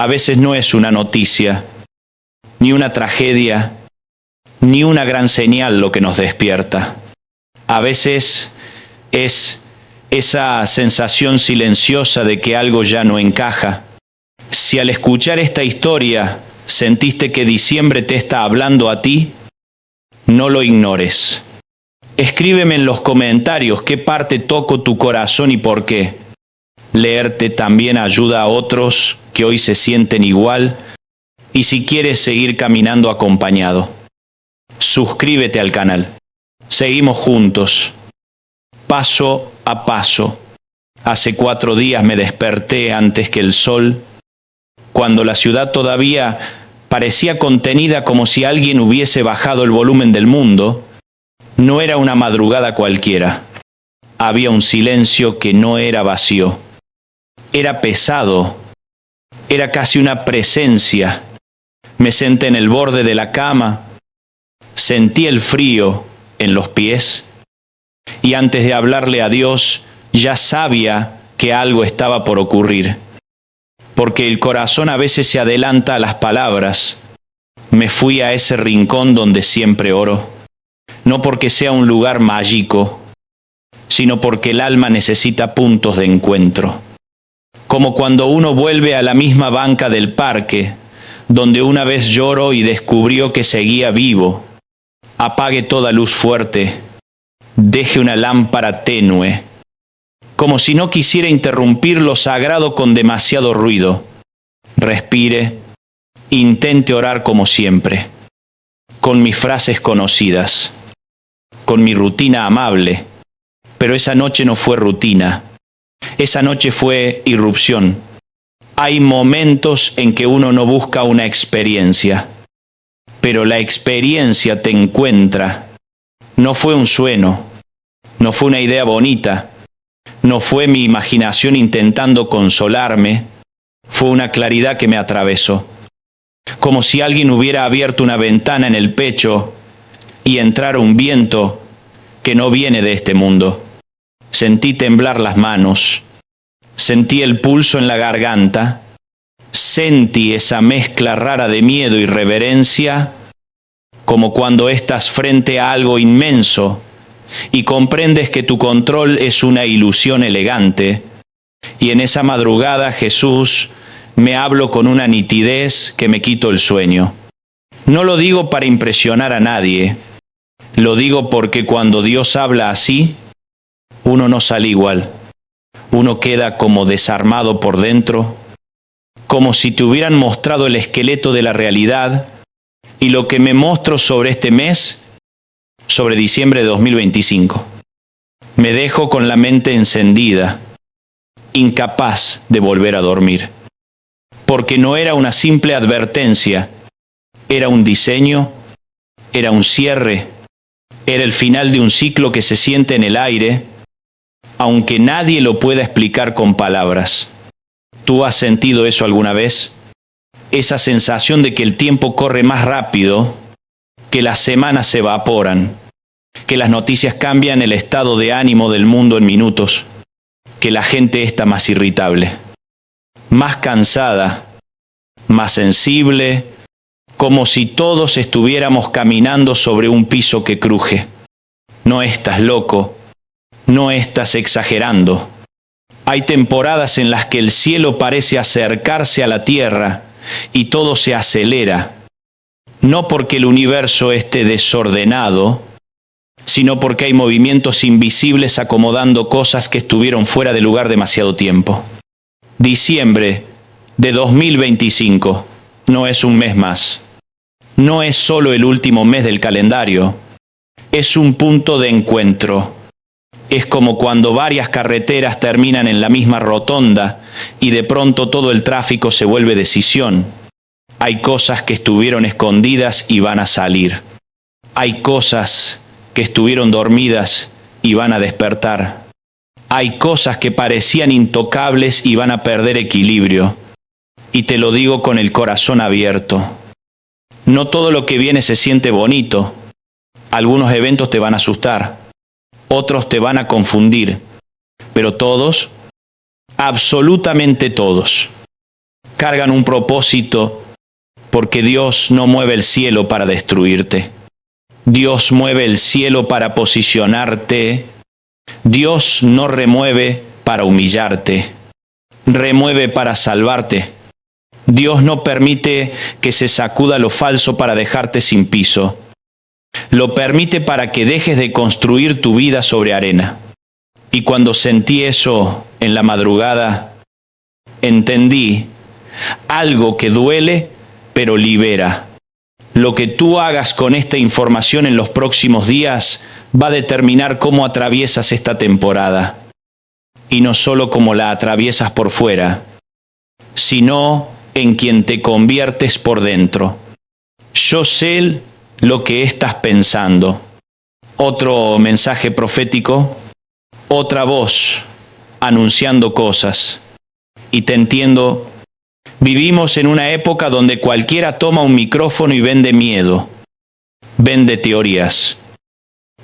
a veces no es una noticia, ni una tragedia, ni una gran señal lo que nos despierta. A veces es esa sensación silenciosa de que algo ya no encaja. Si al escuchar esta historia sentiste que diciembre te está hablando a ti, no lo ignores. Escríbeme en los comentarios qué parte tocó tu corazón y por qué. Leerte también ayuda a otros que hoy se sienten igual, y si quieres seguir caminando acompañado, suscríbete al canal. Seguimos juntos, paso a paso. Hace 4 días me desperté antes que el sol, cuando la ciudad todavía parecía contenida como si alguien hubiese bajado el volumen del mundo. No era una madrugada cualquiera. Había un silencio que no era vacío. Era pesado. Era casi una presencia. Me senté en el borde de la cama. Sentí el frío en los pies. Y antes de hablarle a Dios, ya sabía que algo estaba por ocurrir. Porque el corazón a veces se adelanta a las palabras. Me fui a ese rincón donde siempre oro. No porque sea un lugar mágico, sino porque el alma necesita puntos de encuentro. Como cuando uno vuelve a la misma banca del parque, donde una vez lloró y descubrió que seguía vivo. Apague toda luz fuerte, deje una lámpara tenue, como si no quisiera interrumpir lo sagrado con demasiado ruido. Respire, intente orar como siempre, con mis frases conocidas, con mi rutina amable. Pero esa noche no fue rutina, esa noche fue irrupción. Hay momentos en que uno no busca una experiencia, pero la experiencia te encuentra. No fue un sueño, no fue una idea bonita, no fue mi imaginación intentando consolarme, fue una claridad que me atravesó. Como si alguien hubiera abierto una ventana en el pecho y entrara un viento que no viene de este mundo. Sentí temblar las manos, sentí el pulso en la garganta, sentí esa mezcla rara de miedo y reverencia, como cuando estás frente a algo inmenso y comprendes que tu control es una ilusión elegante. Y en esa madrugada Jesús me habló con una nitidez que me quitó el sueño. No lo digo para impresionar a nadie, lo digo porque cuando Dios habla así, uno no sale igual. Uno queda como desarmado por dentro, como si te hubieran mostrado el esqueleto de la realidad. Y lo que me mostró sobre este mes, sobre diciembre de 2025, me dejo con la mente encendida, incapaz de volver a dormir. Porque no era una simple advertencia, era un diseño, era un cierre, era el final de un ciclo que se siente en el aire, aunque nadie lo pueda explicar con palabras. ¿Tú has sentido eso alguna vez? Esa sensación de que el tiempo corre más rápido, que las semanas se evaporan, que las noticias cambian el estado de ánimo del mundo en minutos, que la gente está más irritable, más cansada, más sensible, como si todos estuviéramos caminando sobre un piso que cruje. No estás loco, no estás exagerando. Hay temporadas en las que el cielo parece acercarse a la tierra y todo se acelera, no porque el universo esté desordenado, sino porque hay movimientos invisibles acomodando cosas que estuvieron fuera de lugar demasiado tiempo. Diciembre de 2025 no es un mes más. No es solo el último mes del calendario. Es un punto de encuentro. Es como cuando varias carreteras terminan en la misma rotonda y de pronto todo el tráfico se vuelve decisión. Hay cosas que estuvieron escondidas y van a salir. Hay cosas que estuvieron dormidas y van a despertar. Hay cosas que parecían intocables y van a perder equilibrio. Y te lo digo con el corazón abierto. No todo lo que viene se siente bonito. Algunos eventos te van a asustar. Otros te van a confundir. Pero todos, absolutamente todos, cargan un propósito, porque Dios no mueve el cielo para destruirte. Dios mueve el cielo para posicionarte. Dios no remueve para humillarte, remueve para salvarte. Dios no permite que se sacuda lo falso para dejarte sin piso. Lo permite para que dejes de construir tu vida sobre arena. Y cuando sentí eso en la madrugada, entendí algo que duele, pero libera. Lo que tú hagas con esta información en los próximos días va a determinar cómo atraviesas esta temporada. Y no solo cómo la atraviesas por fuera, sino en quien te conviertes por dentro. Yo sé lo que estás pensando. Otro mensaje profético, otra voz anunciando cosas. Y te entiendo. Vivimos en una época donde cualquiera toma un micrófono y vende miedo, vende teorías,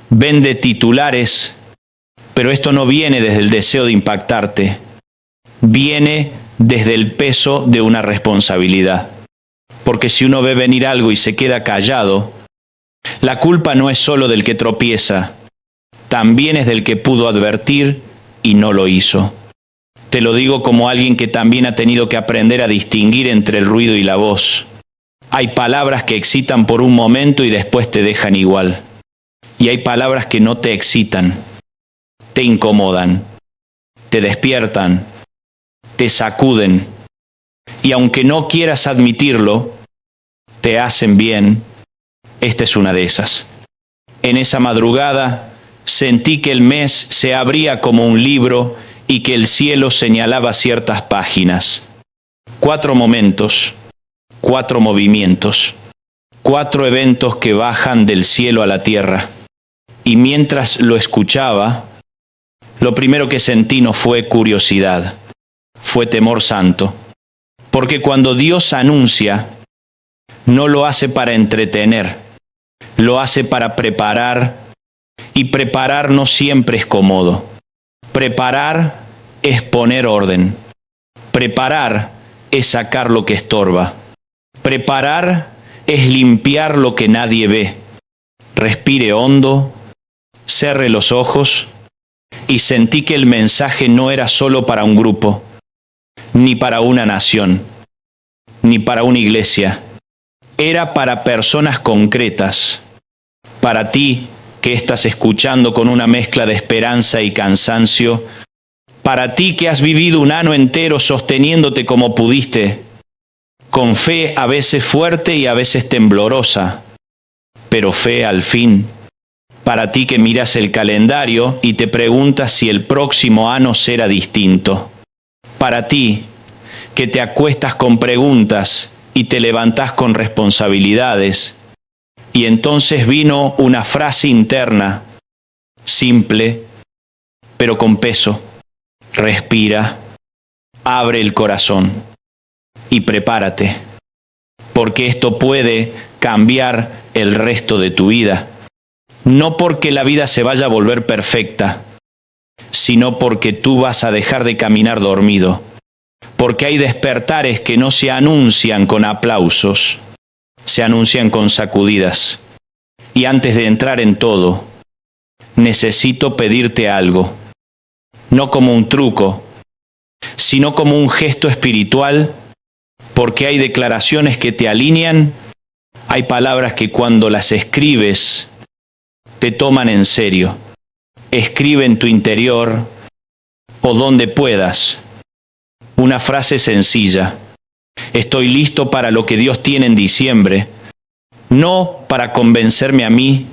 vende titulares, pero esto no viene desde el deseo de impactarte, viene desde el peso de una responsabilidad. Porque si uno ve venir algo y se queda callado, la culpa no es solo del que tropieza, también es del que pudo advertir y no lo hizo. Te lo digo como alguien que también ha tenido que aprender a distinguir entre el ruido y la voz. Hay palabras que excitan por un momento y después te dejan igual. Y hay palabras que no te excitan, te incomodan, te despiertan, te sacuden. Y aunque no quieras admitirlo, te hacen bien. Esta es una de esas. En esa madrugada sentí que el mes se abría como un libro y que el cielo señalaba ciertas páginas. 4 momentos, 4 movimientos, 4 eventos que bajan del cielo a la tierra. Y mientras lo escuchaba, lo primero que sentí no fue curiosidad, fue temor santo. Porque cuando Dios anuncia, no lo hace para entretener, lo hace para preparar, y preparar no siempre es cómodo. Preparar es poner orden. Preparar es sacar lo que estorba. Preparar es limpiar lo que nadie ve. Respire hondo, cerre los ojos y sentí que el mensaje no era solo para un grupo, ni para una nación, ni para una iglesia. Era para personas concretas. Para ti, que estás escuchando con una mezcla de esperanza y cansancio, para ti que has vivido un año entero sosteniéndote como pudiste, con fe a veces fuerte y a veces temblorosa, pero fe al fin. Para ti que miras el calendario y te preguntas si el próximo año será distinto. Para ti que te acuestas con preguntas y te levantás con responsabilidades. Y entonces vino una frase interna, simple, pero con peso. Respira, abre el corazón y prepárate, porque esto puede cambiar el resto de tu vida. No porque la vida se vaya a volver perfecta, sino porque tú vas a dejar de caminar dormido. Porque hay despertares que no se anuncian con aplausos, se anuncian con sacudidas. Y antes de entrar en todo, necesito pedirte algo, no como un truco, sino como un gesto espiritual, porque hay declaraciones que te alinean, hay palabras que cuando las escribes te toman en serio. Escribe en tu interior o donde puedas una frase sencilla. Estoy listo para lo que Dios tiene en diciembre, no para convencerme a mí,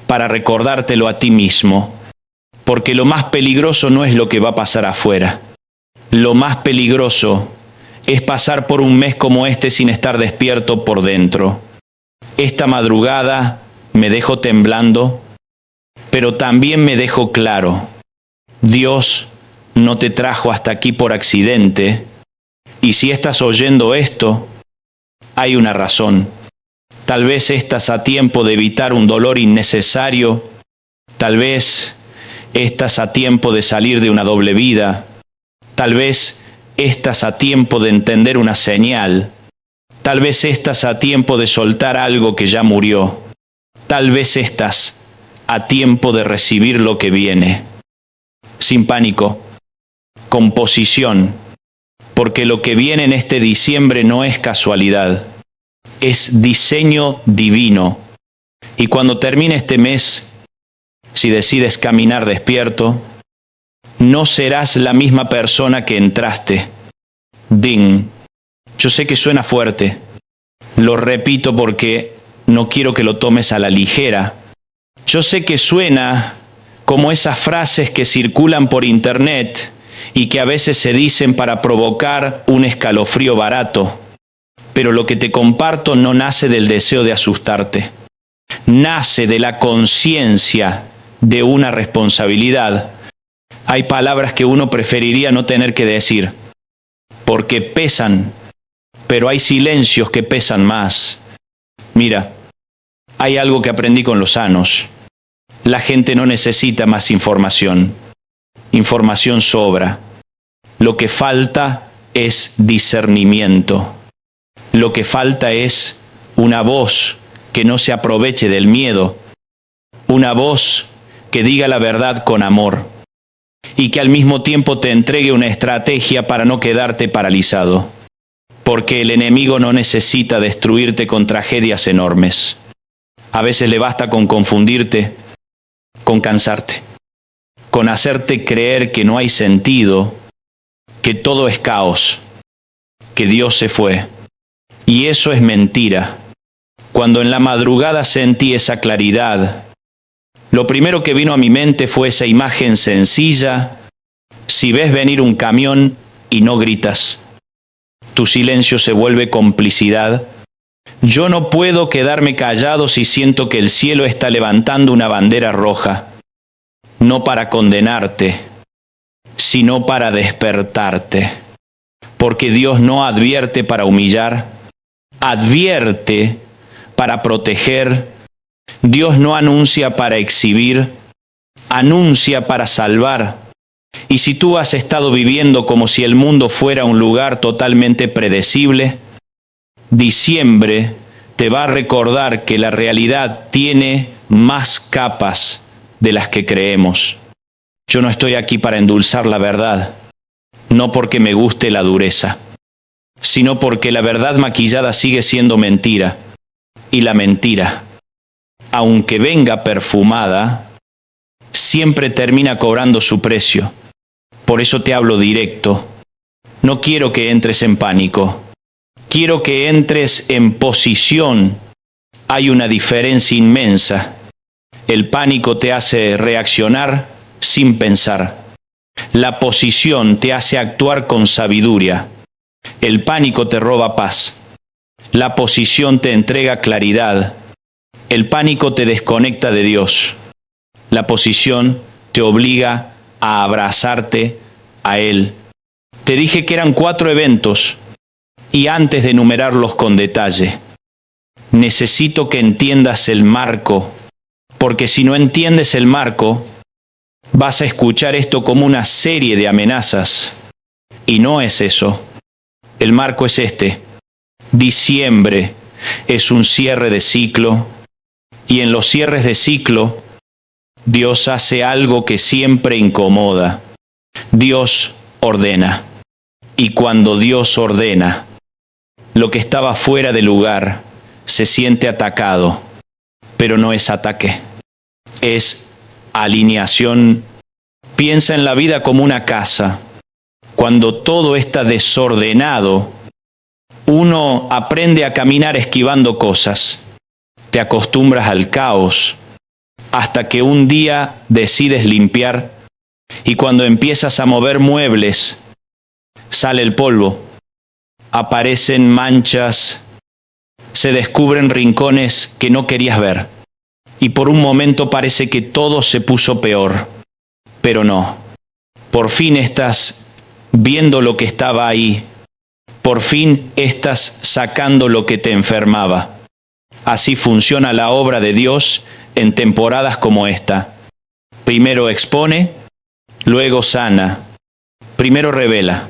para recordártelo a ti mismo, porque lo más peligroso no es lo que va a pasar afuera. Lo más peligroso es pasar por un mes como este sin estar despierto por dentro. Esta madrugada me dejo temblando, pero también me dejo claro. Dios no te trajo hasta aquí por accidente, y si estás oyendo esto, hay una razón. Tal vez estás a tiempo de evitar un dolor innecesario, tal vez estás a tiempo de salir de una doble vida, tal vez estás a tiempo de entender una señal. Tal vez estás a tiempo de soltar algo que ya murió. Tal vez estás a tiempo de recibir lo que viene. Sin pánico, con posición, porque lo que viene en este diciembre no es casualidad, es diseño divino. Y cuando termine este mes, si decides caminar despierto, no serás la misma persona que entraste. Ding. Yo sé que suena fuerte. Lo repito porque no quiero que lo tomes a la ligera. Yo sé que suena como esas frases que circulan por internet y que a veces se dicen para provocar un escalofrío barato. Pero lo que te comparto no nace del deseo de asustarte. Nace de la conciencia de una responsabilidad. Hay palabras que uno preferiría no tener que decir, porque pesan, pero hay silencios que pesan más. Mira, hay algo que aprendí con los años. La gente no necesita más información. Información sobra. Lo que falta es discernimiento. Lo que falta es una voz que no se aproveche del miedo. Una voz que diga la verdad con amor. Y que al mismo tiempo te entregue una estrategia para no quedarte paralizado. Porque el enemigo no necesita destruirte con tragedias enormes. A veces le basta con confundirte, con cansarte, con hacerte creer que no hay sentido, que todo es caos, que Dios se fue. Y eso es mentira. Cuando en la madrugada sentí esa claridad, lo primero que vino a mi mente fue esa imagen sencilla. Si ves venir un camión y no gritas, tu silencio se vuelve complicidad. Yo no puedo quedarme callado si siento que el cielo está levantando una bandera roja, no para condenarte, sino para despertarte. Porque Dios no advierte para humillar, advierte para proteger. Dios no anuncia para exhibir, anuncia para salvar. Y si tú has estado viviendo como si el mundo fuera un lugar totalmente predecible, diciembre te va a recordar que la realidad tiene más capas de las que creemos. Yo no estoy aquí para endulzar la verdad, no porque me guste la dureza, sino porque la verdad maquillada sigue siendo mentira. Y la mentira, aunque venga perfumada, siempre termina cobrando su precio. Por eso te hablo directo. No quiero que entres en pánico. Quiero que entres en posición. Hay una diferencia inmensa. El pánico te hace reaccionar sin pensar. La posición te hace actuar con sabiduría. El pánico te roba paz. La posición te entrega claridad. El pánico te desconecta de Dios. La posición te obliga a abrazarte a Él. Te dije que eran 4 eventos y antes de enumerarlos con detalle, necesito que entiendas el marco, porque si no entiendes el marco, vas a escuchar esto como una serie de amenazas. Y no es eso. El marco es este. Diciembre es un cierre de ciclo, y en los cierres de ciclo, Dios hace algo que siempre incomoda. Dios ordena. Y cuando Dios ordena, lo que estaba fuera de lugar se siente atacado, pero no es ataque, es alineación. Piensa en la vida como una casa. Cuando todo está desordenado, uno aprende a caminar esquivando cosas. Te acostumbras al caos hasta que un día decides limpiar y cuando empiezas a mover muebles, sale el polvo, aparecen manchas, se descubren rincones que no querías ver y por un momento parece que todo se puso peor, pero no. Por fin estás viendo lo que estaba ahí. Por fin estás sacando lo que te enfermaba. Así funciona la obra de Dios en temporadas como esta. Primero expone, luego sana. Primero revela,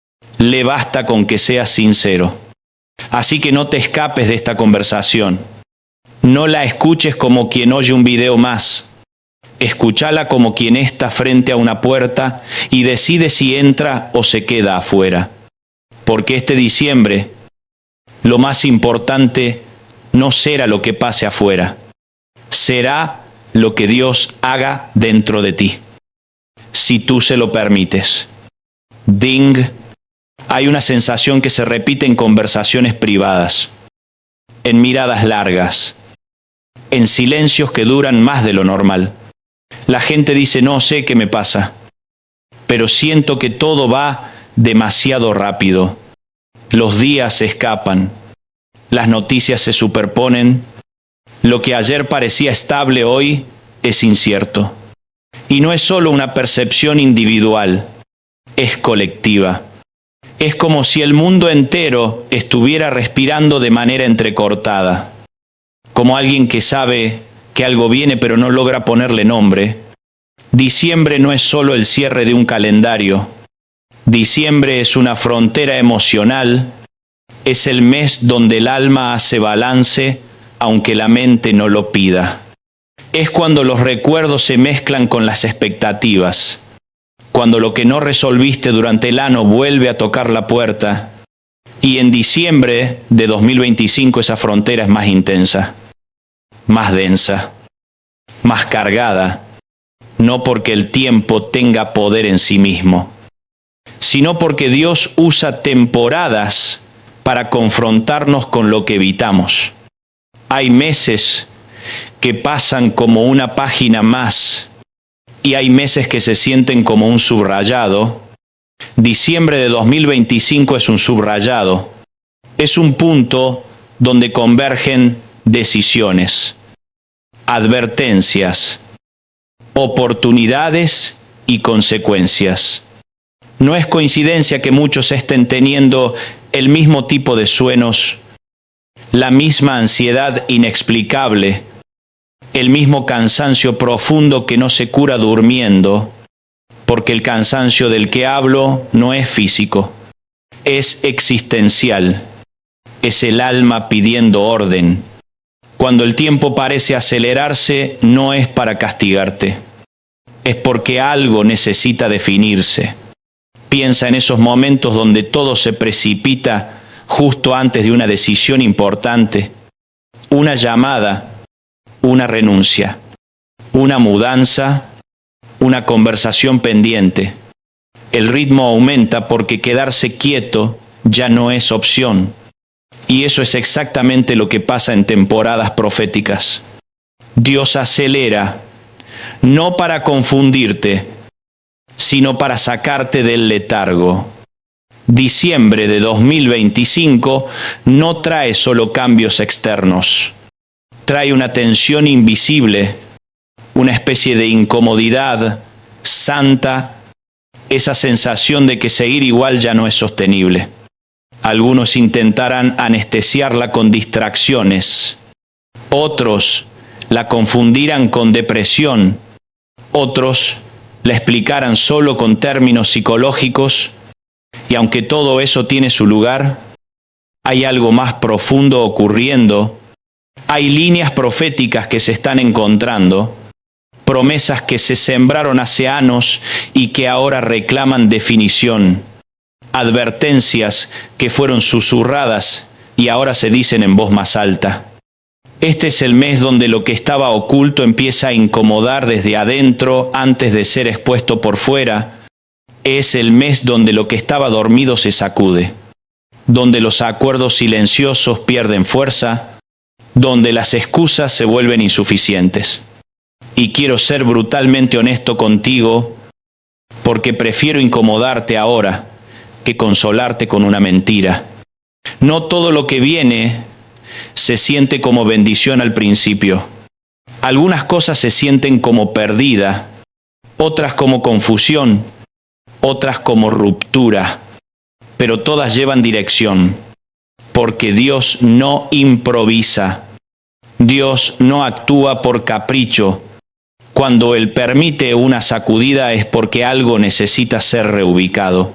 le basta con que seas sincero. Así que no te escapes de esta conversación. No la escuches como quien oye un video más. Escúchala como quien está frente a una puerta y decide si entra o se queda afuera. Porque este diciembre, lo más importante no será lo que pase afuera, será lo que Dios haga dentro de ti, si tú se lo permites. Ding. Hay una sensación que se repite en conversaciones privadas, en miradas largas, en silencios que duran más de lo normal. La gente dice, no sé qué me pasa, pero siento que todo va demasiado rápido. Los días se escapan, las noticias se superponen, lo que ayer parecía estable hoy es incierto. Y no es solo una percepción individual, es colectiva. Es como si el mundo entero estuviera respirando de manera entrecortada, como alguien que sabe que algo viene pero no logra ponerle nombre. Diciembre no es solo el cierre de un calendario. Diciembre es una frontera emocional, es el mes donde el alma hace balance, aunque la mente no lo pida. Es cuando los recuerdos se mezclan con las expectativas, cuando lo que no resolviste durante el año vuelve a tocar la puerta, y en diciembre de 2025 esa frontera es más intensa, más densa, más cargada, no porque el tiempo tenga poder en sí mismo, sino porque Dios usa temporadas para confrontarnos con lo que evitamos. Hay meses que pasan como una página más y hay meses que se sienten como un subrayado. Diciembre de 2025 es un subrayado. Es un punto donde convergen decisiones, advertencias, oportunidades y consecuencias. No es coincidencia que muchos estén teniendo el mismo tipo de sueños, la misma ansiedad inexplicable, el mismo cansancio profundo que no se cura durmiendo, porque el cansancio del que hablo no es físico, es existencial, es el alma pidiendo orden. Cuando el tiempo parece acelerarse, no es para castigarte, es porque algo necesita definirse. Piensa en esos momentos donde todo se precipita justo antes de una decisión importante, una llamada, una renuncia, una mudanza, una conversación pendiente. El ritmo aumenta porque quedarse quieto ya no es opción. Y eso es exactamente lo que pasa en temporadas proféticas. Dios acelera, no para confundirte, sino para sacarte del letargo. Diciembre de 2025 no trae solo cambios externos. Trae una tensión invisible, una especie de incomodidad santa, esa sensación de que seguir igual ya no es sostenible. Algunos intentarán anestesiarla con distracciones, otros la confundirán con depresión, otros la explicarán solo con términos psicológicos, y aunque todo eso tiene su lugar, hay algo más profundo ocurriendo. Hay líneas proféticas que se están encontrando, promesas que se sembraron hace años y que ahora reclaman definición, advertencias que fueron susurradas y ahora se dicen en voz más alta. Este es el mes donde lo que estaba oculto empieza a incomodar desde adentro antes de ser expuesto por fuera. Es el mes donde lo que estaba dormido se sacude, donde los acuerdos silenciosos pierden fuerza, donde las excusas se vuelven insuficientes. Y quiero ser brutalmente honesto contigo, porque prefiero incomodarte ahora que consolarte con una mentira. No todo lo que viene se siente como bendición al principio. Algunas cosas se sienten como pérdida, otras como confusión, otras como ruptura, pero todas llevan dirección. Porque Dios no improvisa. Dios no actúa por capricho. Cuando Él permite una sacudida es porque algo necesita ser reubicado.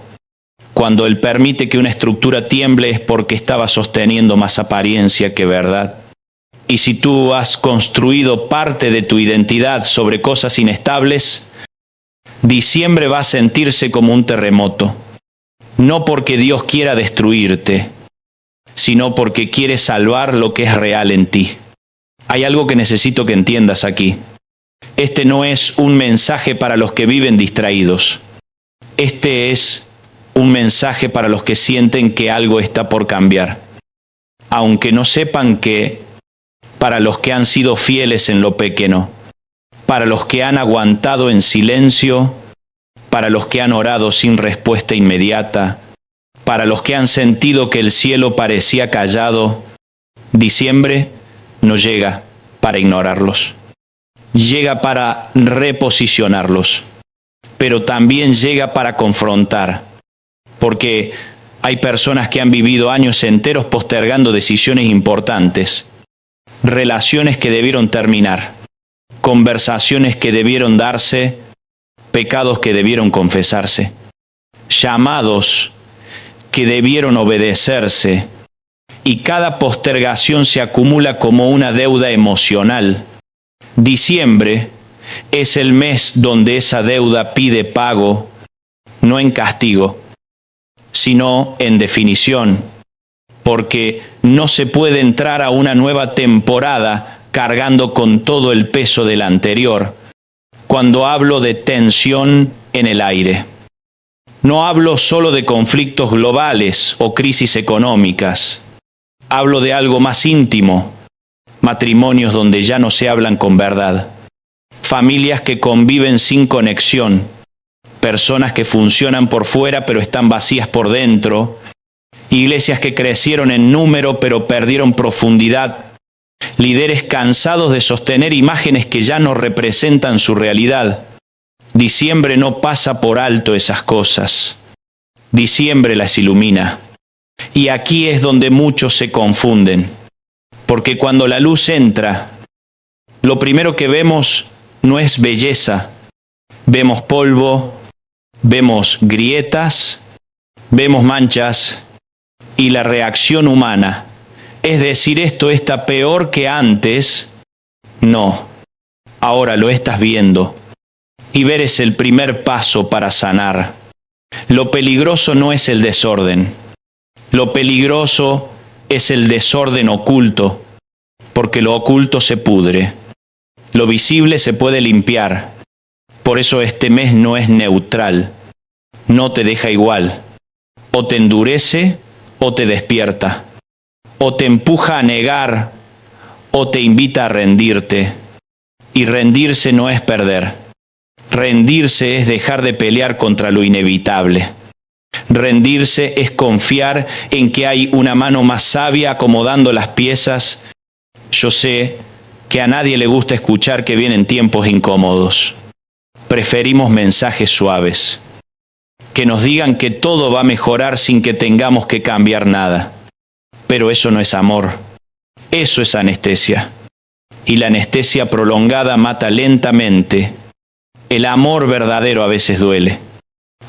Cuando Él permite que una estructura tiemble es porque estaba sosteniendo más apariencia que verdad. Y si tú has construido parte de tu identidad sobre cosas inestables, diciembre va a sentirse como un terremoto. No porque Dios quiera destruirte, sino porque quiere salvar lo que es real en ti. Hay algo que necesito que entiendas aquí. Este no es un mensaje para los que viven distraídos. Este es un mensaje para los que sienten que algo está por cambiar. Aunque no sepan que, para los que han sido fieles en lo pequeño, para los que han aguantado en silencio, para los que han orado sin respuesta inmediata, para los que han sentido que el cielo parecía callado, diciembre no llega para ignorarlos. Llega para reposicionarlos, pero también llega para confrontar, porque hay personas que han vivido años enteros postergando decisiones importantes, relaciones que debieron terminar, conversaciones que debieron darse, pecados que debieron confesarse, llamados que debieron obedecerse, y cada postergación se acumula como una deuda emocional. Diciembre es el mes donde esa deuda pide pago, no en castigo, sino en definición, porque no se puede entrar a una nueva temporada cargando con todo el peso de la anterior. Cuando hablo de tensión en el aire, no hablo solo de conflictos globales o crisis económicas. Hablo de algo más íntimo, matrimonios donde ya no se hablan con verdad, familias que conviven sin conexión, personas que funcionan por fuera pero están vacías por dentro, iglesias que crecieron en número pero perdieron profundidad, líderes cansados de sostener imágenes que ya no representan su realidad. Diciembre no pasa por alto esas cosas. Diciembre las ilumina. Y aquí es donde muchos se confunden, porque cuando la luz entra, lo primero que vemos no es belleza. Vemos polvo, vemos grietas, vemos manchas y la reacción humana. Es decir, esto está peor que antes. No, ahora lo estás viendo. Y ver es el primer paso para sanar. Lo peligroso no es el desorden. Lo peligroso es el desorden oculto, porque lo oculto se pudre. Lo visible se puede limpiar. Por eso este mes no es neutral. No te deja igual. O te endurece o te despierta. O te empuja a negar o te invita a rendirte. Y rendirse no es perder. Rendirse es dejar de pelear contra lo inevitable. Rendirse es confiar en que hay una mano más sabia acomodando las piezas. Yo sé que a nadie le gusta escuchar que vienen tiempos incómodos. Preferimos mensajes suaves, que nos digan que todo va a mejorar sin que tengamos que cambiar nada. Pero eso no es amor, eso es anestesia. Y la anestesia prolongada mata lentamente. El amor verdadero a veces duele.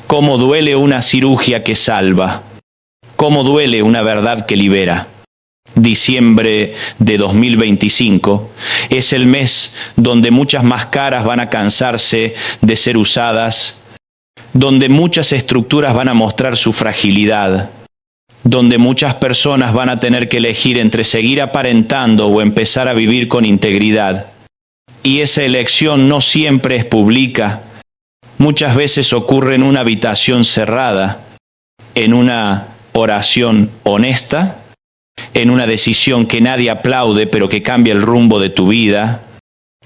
Cómo duele una cirugía que salva. Cómo duele una verdad que libera. Diciembre de 2025 es el mes donde muchas máscaras van a cansarse de ser usadas, donde muchas estructuras van a mostrar su fragilidad, donde muchas personas van a tener que elegir entre seguir aparentando o empezar a vivir con integridad. Y esa elección no siempre es pública. Muchas veces ocurre en una habitación cerrada, en una oración honesta, en una decisión que nadie aplaude pero que cambia el rumbo de tu vida.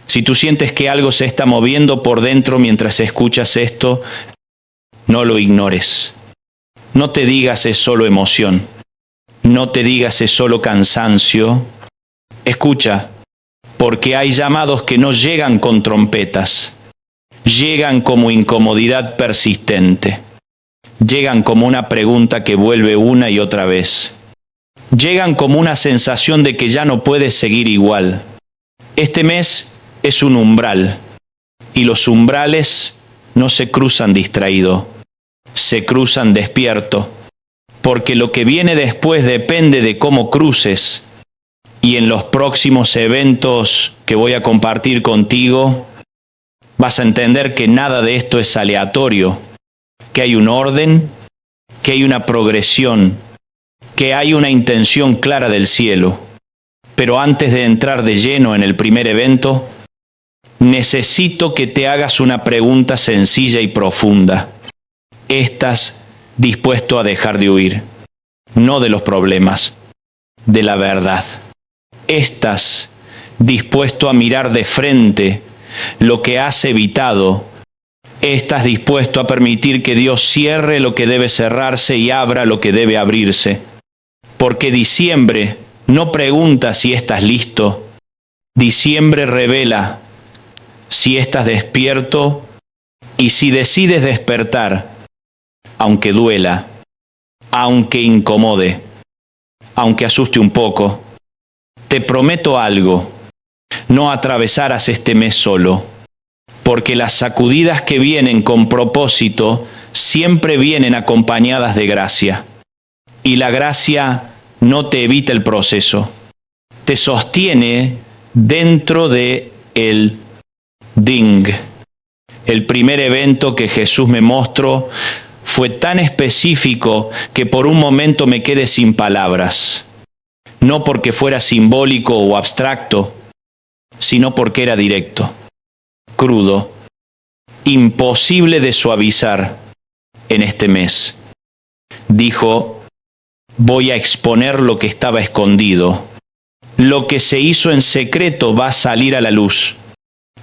Si tú sientes que algo se está moviendo por dentro mientras escuchas esto, no lo ignores. No te digas es solo emoción. No te digas es solo cansancio. Escucha, porque hay llamados que no llegan con trompetas. Llegan como incomodidad persistente. Llegan como una pregunta que vuelve una y otra vez. Llegan como una sensación de que ya no puedes seguir igual. Este mes es un umbral, y los umbrales no se cruzan distraído. se cruzan despierto, porque lo que viene después depende de cómo cruces. Y en los próximos eventos que voy a compartir contigo, vas a entender que nada de esto es aleatorio, que hay un orden, que hay una progresión, que hay una intención clara del cielo. Pero antes de entrar de lleno en el primer evento, necesito que te hagas una pregunta sencilla y profunda. ¿Estás dispuesto a dejar de huir? No de los problemas, de la verdad. ¿Estás dispuesto a mirar de frente lo que has evitado? ¿Estás dispuesto a permitir que Dios cierre lo que debe cerrarse y abra lo que debe abrirse? Porque diciembre no pregunta si estás listo. Diciembre revela si estás despierto y si decides despertar, aunque duela, aunque incomode, aunque asuste un poco. Te prometo algo, no atravesarás este mes solo, porque las sacudidas que vienen con propósito siempre vienen acompañadas de gracia. Y la gracia no te evita el proceso, te sostiene dentro de el ding. El primer evento que Jesús me mostró fue tan específico que por un momento me quedé sin palabras. No porque fuera simbólico o abstracto, sino porque era directo, crudo, imposible de suavizar en este mes. Dijo: voy a exponer lo que estaba escondido. Lo que se hizo en secreto va a salir a la luz.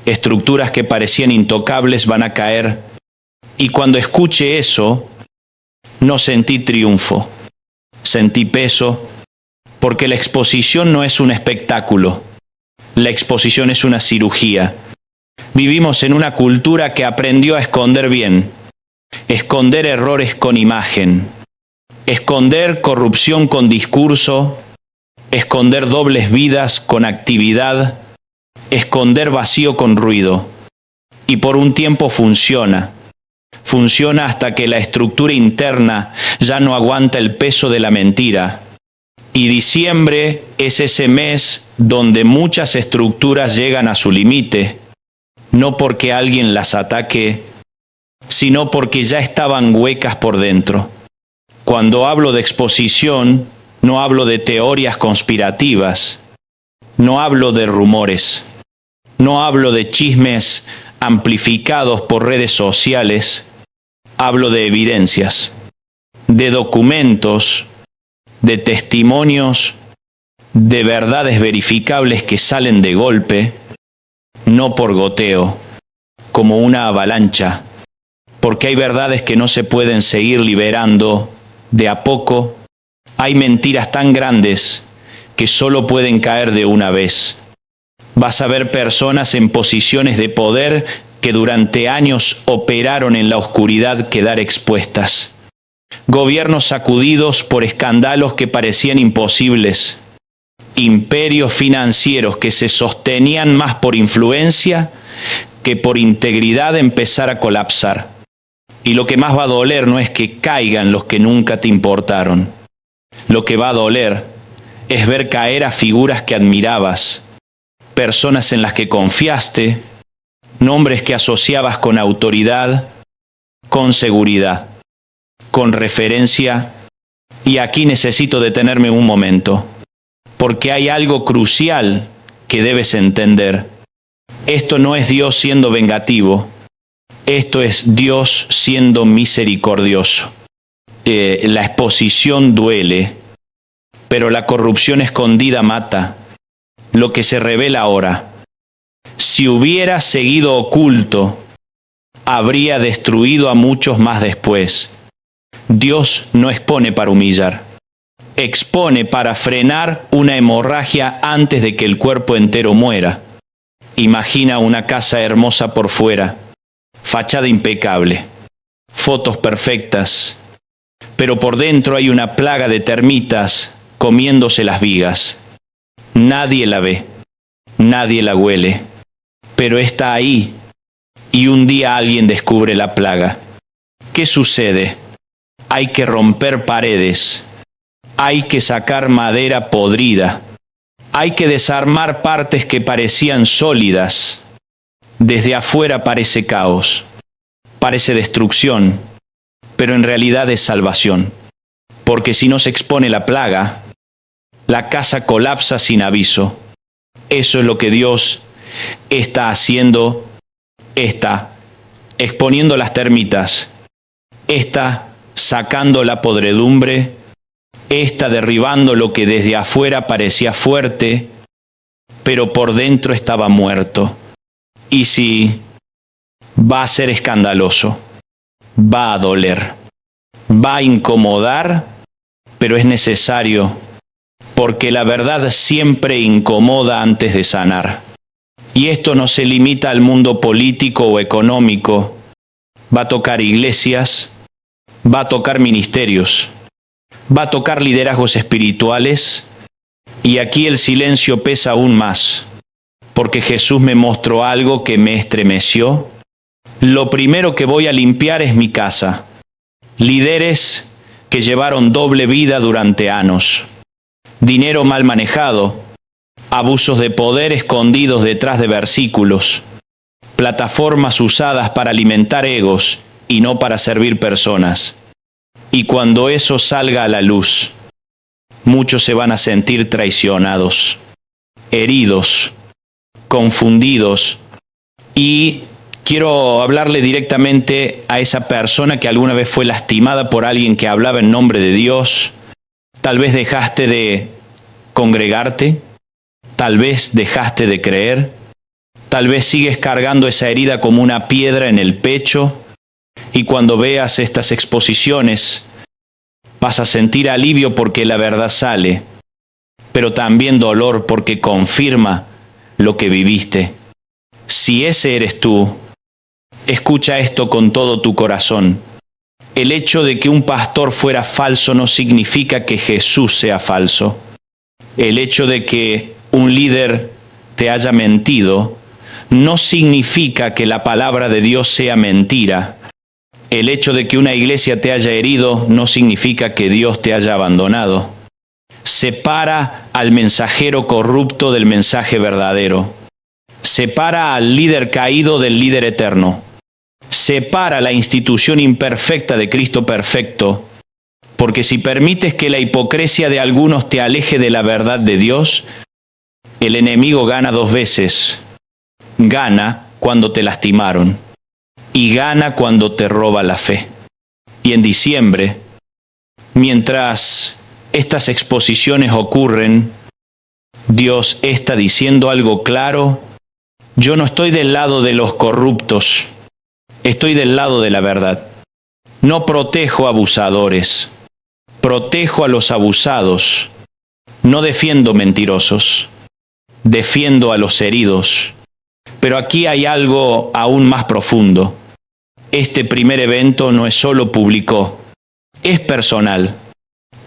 Estructuras que parecían intocables van a caer. Y cuando escuché eso, no sentí triunfo, sentí peso, porque la exposición no es un espectáculo. La exposición es una cirugía. Vivimos en una cultura que aprendió a esconder bien, esconder errores con imagen, esconder corrupción con discurso, esconder dobles vidas con actividad, esconder vacío con ruido. Y por un tiempo funciona. Funciona hasta que la estructura interna ya no aguanta el peso de la mentira. Y diciembre es ese mes donde muchas estructuras llegan a su límite, no porque alguien las ataque, sino porque ya estaban huecas por dentro. Cuando hablo de exposición, no hablo de teorías conspirativas, no hablo de rumores, no hablo de chismes amplificados por redes sociales, hablo de evidencias, de documentos, de testimonios, de verdades verificables que salen de golpe, no por goteo, como una avalancha, porque hay verdades que no se pueden seguir liberando de a poco. Hay mentiras tan grandes que solo pueden caer de una vez. Vas a ver personas en posiciones de poder que durante años operaron en la oscuridad quedar expuestas. Gobiernos sacudidos por escándalos que parecían imposibles. Imperios financieros que se sostenían más por influencia que por integridad empezar a colapsar. Y lo que más va a doler no es que caigan los que nunca te importaron. Lo que va a doler es ver caer a figuras que admirabas, personas en las que confiaste, nombres que asociabas con autoridad, con seguridad, con referencia. Y aquí necesito detenerme un momento, porque hay algo crucial que debes entender. Esto no es Dios siendo vengativo, esto es Dios siendo misericordioso. La exposición duele, pero la corrupción escondida mata. Lo que se revela ahora, si hubiera seguido oculto, habría destruido a muchos más después. Dios no expone para humillar, expone para frenar una hemorragia antes de que el cuerpo entero muera. Imagina una casa hermosa por fuera, fachada impecable, fotos perfectas, pero por dentro hay una plaga de termitas comiéndose las vigas. Nadie la ve, nadie la huele, pero está ahí, y un día alguien descubre la plaga. ¿Qué sucede? hay que romper paredes, hay que sacar madera podrida, hay que desarmar partes que parecían sólidas. Desde afuera parece caos, parece destrucción, pero en realidad es salvación. Porque si no se expone la plaga, la casa colapsa sin aviso. Eso es lo que Dios está haciendo, está exponiendo las termitas, está sacando la podredumbre, está derribando lo que desde afuera parecía fuerte, pero por dentro estaba muerto. Y sí, va a ser escandaloso, va a doler, va a incomodar, pero es necesario, porque la verdad siempre incomoda antes de sanar. Y esto no se limita al mundo político o económico, va a tocar iglesias, va a tocar ministerios, va a tocar liderazgos espirituales, y aquí el silencio pesa aún más, porque Jesús me mostró algo que me estremeció. Lo primero que voy a limpiar es mi casa. Líderes que llevaron doble vida durante años, dinero mal manejado, abusos de poder escondidos detrás de versículos, plataformas usadas para alimentar egos y no para servir personas. Y cuando eso salga a la luz, muchos se van a sentir traicionados, heridos, confundidos. Y quiero hablarle directamente a esa persona que alguna vez fue lastimada por alguien que hablaba en nombre de Dios. Tal vez dejaste de congregarte, tal vez dejaste de creer, tal vez sigues cargando esa herida como una piedra en el pecho, y cuando veas estas exposiciones vas a sentir alivio porque la verdad sale, pero también dolor porque confirma lo que viviste. Si ese eres tú, escucha esto con todo tu corazón. El hecho de que un pastor fuera falso no significa que Jesús sea falso. El hecho de que un líder te haya mentido no significa que la palabra de Dios sea mentira. El hecho de que una iglesia te haya herido no significa que Dios te haya abandonado. Separa al mensajero corrupto del mensaje verdadero. Separa al líder caído del líder eterno. Separa la institución imperfecta de Cristo perfecto. Porque si permites que la hipocresía de algunos te aleje de la verdad de Dios, el enemigo gana dos veces. Gana cuando te lastimaron y gana cuando te roba la fe. Y en diciembre, mientras estas exposiciones ocurren, Dios está diciendo algo claro. Yo no estoy del lado de los corruptos, estoy del lado de la verdad. No protejo abusadores, protejo a los abusados. No defiendo mentirosos, defiendo a los heridos. Pero aquí hay algo aún más profundo. Este primer evento no es solo público, es personal.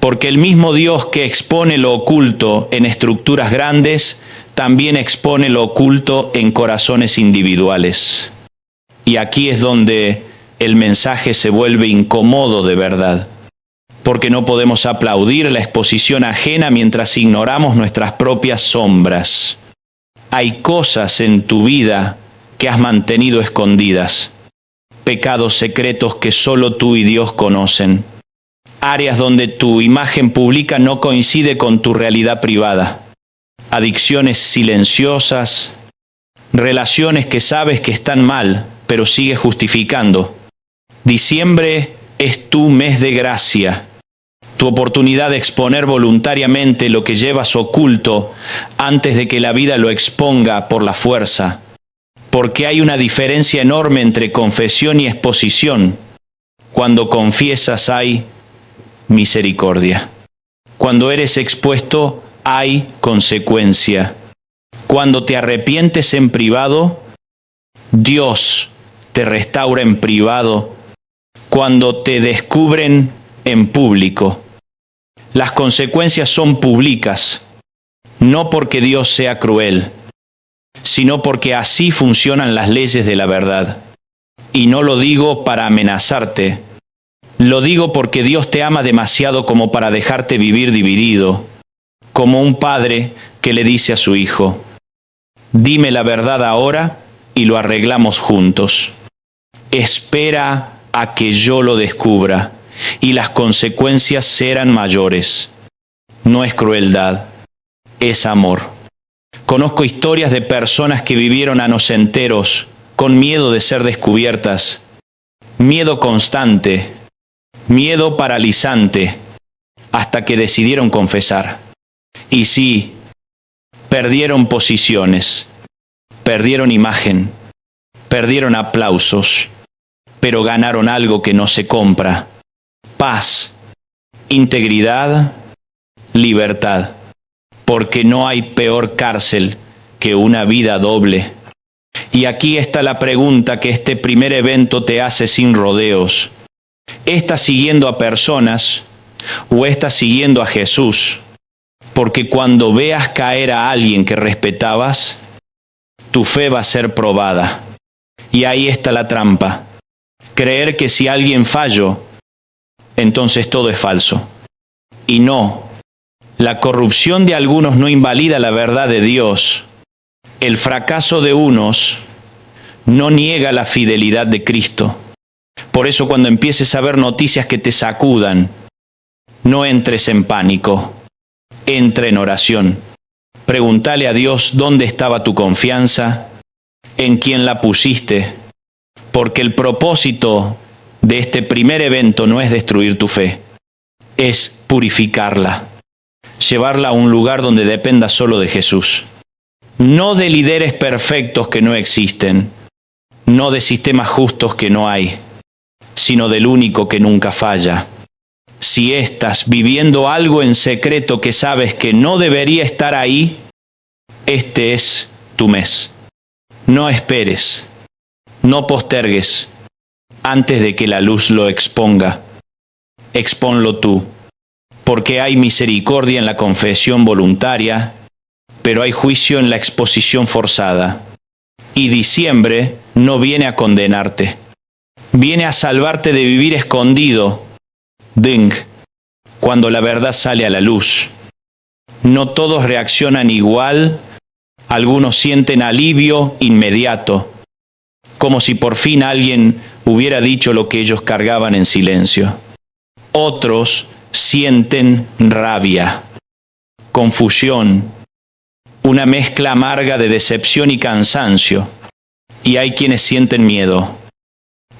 Porque el mismo Dios que expone lo oculto en estructuras grandes, también expone lo oculto en corazones individuales. Y aquí es donde el mensaje se vuelve incómodo de verdad. Porque no podemos aplaudir la exposición ajena mientras ignoramos nuestras propias sombras. Hay cosas en tu vida que has mantenido escondidas. Pecados secretos que solo tú y Dios conocen. Áreas donde tu imagen pública no coincide con tu realidad privada. Adicciones silenciosas. Relaciones que sabes que están mal, pero sigues justificando. Diciembre es tu mes de gracia. Tu oportunidad de exponer voluntariamente lo que llevas oculto antes de que la vida lo exponga por la fuerza. Porque hay una diferencia enorme entre confesión y exposición. Cuando confiesas hay misericordia. Cuando eres expuesto hay consecuencia. Cuando te arrepientes en privado, Dios te restaura en privado. Cuando te descubren en público, las consecuencias son públicas, no porque Dios sea cruel, sino porque así funcionan las leyes de la verdad. Y no lo digo para amenazarte, Lo digo porque Dios te ama demasiado como para dejarte vivir dividido, como un padre que le dice a su hijo, dime la verdad ahora y lo arreglamos juntos. Espera a que yo lo descubra y las consecuencias serán mayores. No es crueldad, es amor. Conozco historias de personas que vivieron años enteros con miedo de ser descubiertas, miedo constante, miedo paralizante, hasta que decidieron confesar. Y sí, perdieron posiciones, perdieron imagen, perdieron aplausos, pero ganaron algo que no se compra: paz, integridad, libertad. Porque no hay peor cárcel que una vida doble. Y aquí está la pregunta que este primer evento te hace sin rodeos. ¿Estás siguiendo a personas o estás siguiendo a Jesús? Porque cuando veas caer a alguien que respetabas, tu fe va a ser probada. Y ahí está la trampa. Creer que si alguien falló, entonces todo es falso. Y no. La corrupción de algunos no invalida la verdad de Dios. El fracaso de unos no niega la fidelidad de Cristo. Por eso cuando empieces a ver noticias que te sacudan, no entres en pánico, entra en oración. Pregúntale a Dios dónde estaba tu confianza, en quién la pusiste, porque el propósito de este primer evento no es destruir tu fe, es purificarla. Llevarla a un lugar donde dependa solo de Jesús. No de líderes perfectos que no existen, no de sistemas justos que no hay, sino del único que nunca falla. Si estás viviendo algo en secreto que sabes que no debería estar ahí, este es tu mes. No esperes, no postergues antes de que la luz lo exponga. Exponlo tú. Porque hay misericordia en la confesión voluntaria, pero hay juicio en la exposición forzada. Y diciembre no viene a condenarte, viene a salvarte de vivir escondido. Ding, cuando la verdad sale a la luz. No todos reaccionan igual, algunos sienten alivio inmediato, como si por fin alguien hubiera dicho lo que ellos cargaban en silencio. Otros sienten rabia, confusión, una mezcla amarga de decepción y cansancio. Y hay quienes sienten miedo,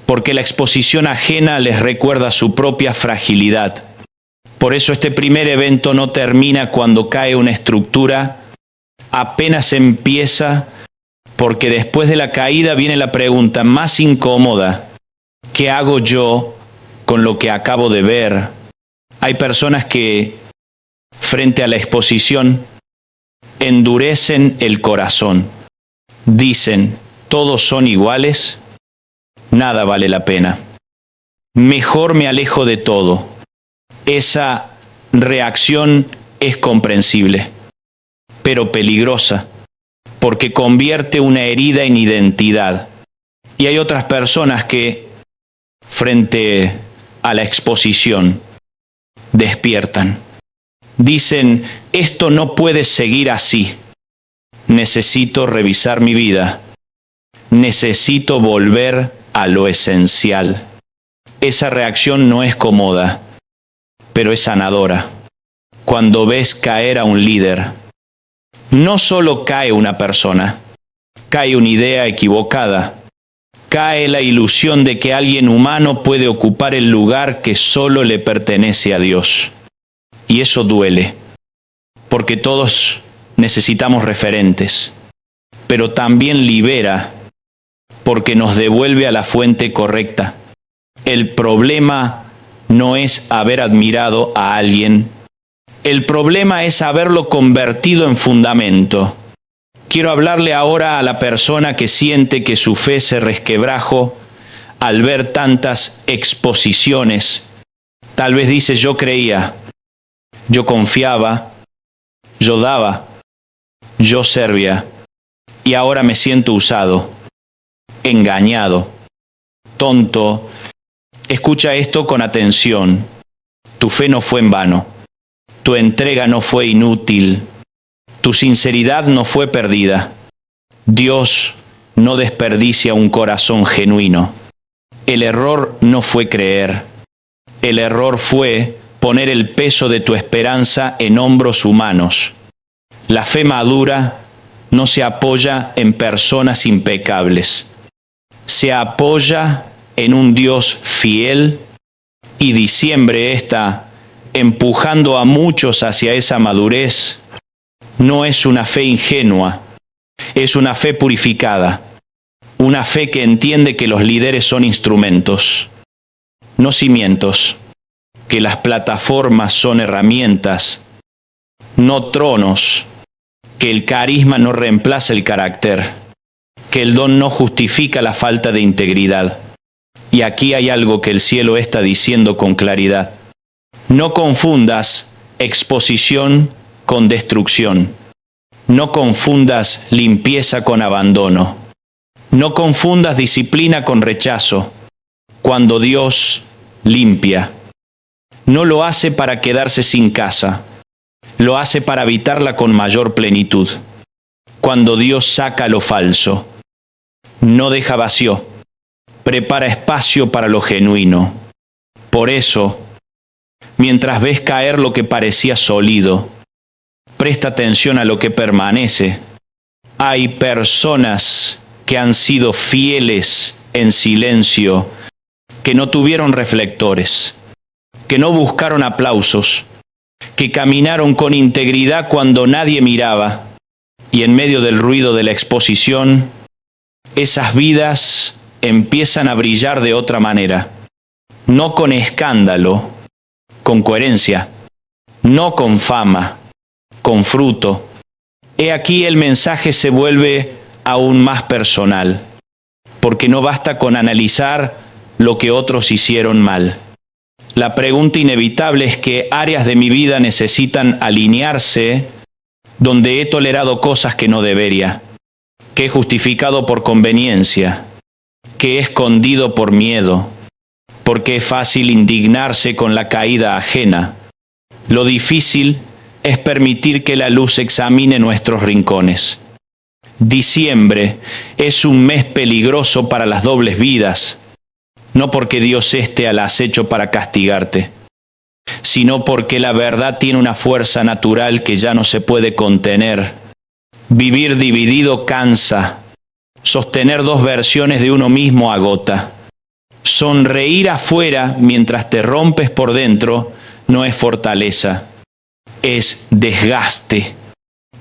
porque la exposición ajena les recuerda su propia fragilidad. Por eso este primer evento no termina cuando cae una estructura, apenas empieza, porque después de la caída viene la pregunta más incómoda: ¿qué hago yo con lo que acabo de ver? Hay personas que, frente a la exposición, endurecen el corazón. Dicen, ¿todos son iguales? Nada vale la pena. Mejor me alejo de todo. Esa reacción es comprensible, pero peligrosa, porque convierte una herida en identidad. Y hay otras personas que, frente a la exposición, despiertan. Dicen, esto no puede seguir así. Necesito revisar mi vida. Necesito volver a lo esencial. Esa reacción no es cómoda, pero es sanadora. Cuando ves caer a un líder, no solo cae una persona, cae una idea equivocada. Cae la ilusión de que alguien humano puede ocupar el lugar que solo le pertenece a Dios. Y eso duele, porque todos necesitamos referentes, pero también libera, porque nos devuelve a la fuente correcta. El problema no es haber admirado a alguien, el problema es haberlo convertido en fundamento. Quiero hablarle ahora a la persona que siente que su fe se resquebrajó al ver tantas exposiciones. Tal vez dice, yo creía, yo confiaba, yo daba, yo servía, y ahora me siento usado, engañado, tonto Escucha esto con atención. Tu fe no fue en vano. Tu entrega no fue inútil. Tu sinceridad no fue perdida. Dios no desperdicia un corazón genuino. El error no fue creer. El error fue poner el peso de tu esperanza en hombros humanos. La fe madura no se apoya en personas impecables. Se apoya en un Dios fiel, y diciembre está empujando a muchos hacia esa madurez. No es una fe ingenua, es una fe purificada, una fe que entiende que los líderes son instrumentos, no cimientos, que las plataformas son herramientas, no tronos, que el carisma no reemplaza el carácter, que el don no justifica la falta de integridad. Y aquí hay algo que el cielo está diciendo con claridad. No confundas exposición con destrucción. No confundas limpieza con abandono. No confundas disciplina con rechazo. Cuando Dios limpia, no lo hace para quedarse sin casa, lo hace para habitarla con mayor plenitud. Cuando Dios saca lo falso, no deja vacío, prepara espacio para lo genuino. Por eso, mientras ves caer lo que parecía sólido, presta atención a lo que permanece. Hay personas que han sido fieles en silencio, que no tuvieron reflectores, que no buscaron aplausos, que caminaron con integridad cuando nadie miraba, y en medio del ruido de la exposición, esas vidas empiezan a brillar de otra manera, no con escándalo, con coherencia, no con fama, con fruto. He aquí el mensaje se vuelve aún más personal, porque no basta con analizar lo que otros hicieron mal. La pregunta inevitable es qué áreas de mi vida necesitan alinearse donde he tolerado cosas que no debería, que he justificado por conveniencia, que he escondido por miedo, porque es fácil indignarse con la caída ajena. Lo difícil es permitir que la luz examine nuestros rincones. Diciembre es un mes peligroso para las dobles vidas, no porque Dios esté al acecho para castigarte, sino porque la verdad tiene una fuerza natural que ya no se puede contener. Vivir dividido cansa. Sostener dos versiones de uno mismo agota. Sonreír afuera mientras te rompes por dentro no es fortaleza, es desgaste.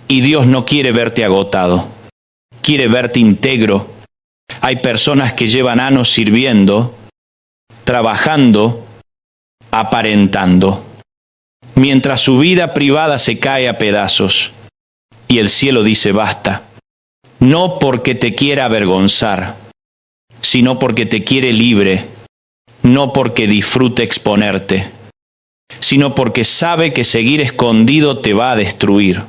Y Dios no quiere verte agotado, quiere verte íntegro. Hay personas que llevan años sirviendo, trabajando, aparentando, mientras su vida privada se cae a pedazos. Y el cielo dice basta. No porque te quiera avergonzar, sino porque te quiere libre, no porque disfrute exponerte, sino porque sabe que seguir escondido te va a destruir.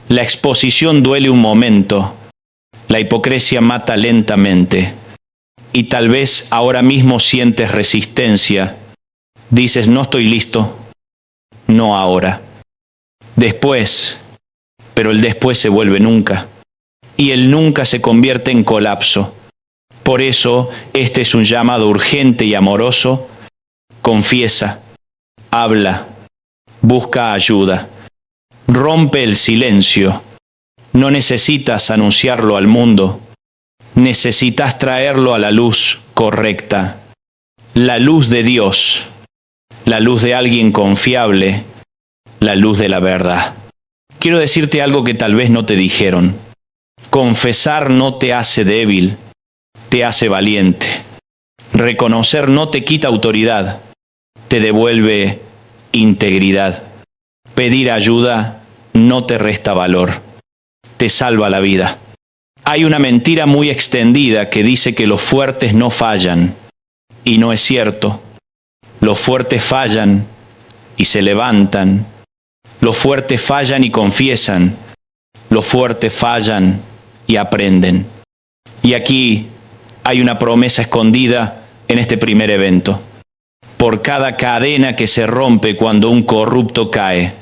La exposición duele un momento, la hipocresía mata lentamente, y tal vez ahora mismo sientes resistencia. Dices, no estoy listo, no ahora. Después, pero el después se vuelve nunca. Y el nunca se convierte en colapso. Por eso, este es un llamado urgente y amoroso. Confiesa, habla, busca ayuda, rompe el silencio. No necesitas anunciarlo al mundo, necesitas traerlo a la luz correcta. La luz de Dios, la luz de alguien confiable, la luz de la verdad. Quiero decirte algo que tal vez no te dijeron. Confesar no te hace débil, te hace valiente. Reconocer no te quita autoridad, te devuelve integridad. Pedir ayuda no te resta valor, te salva la vida. Hay una mentira muy extendida que dice que los fuertes no fallan, y no es cierto. Los fuertes fallan y se levantan. Los fuertes fallan y confiesan. Los fuertes fallan y aprenden. Y aquí hay una promesa escondida en este primer evento. por cada cadena que se rompe cuando un corrupto cae.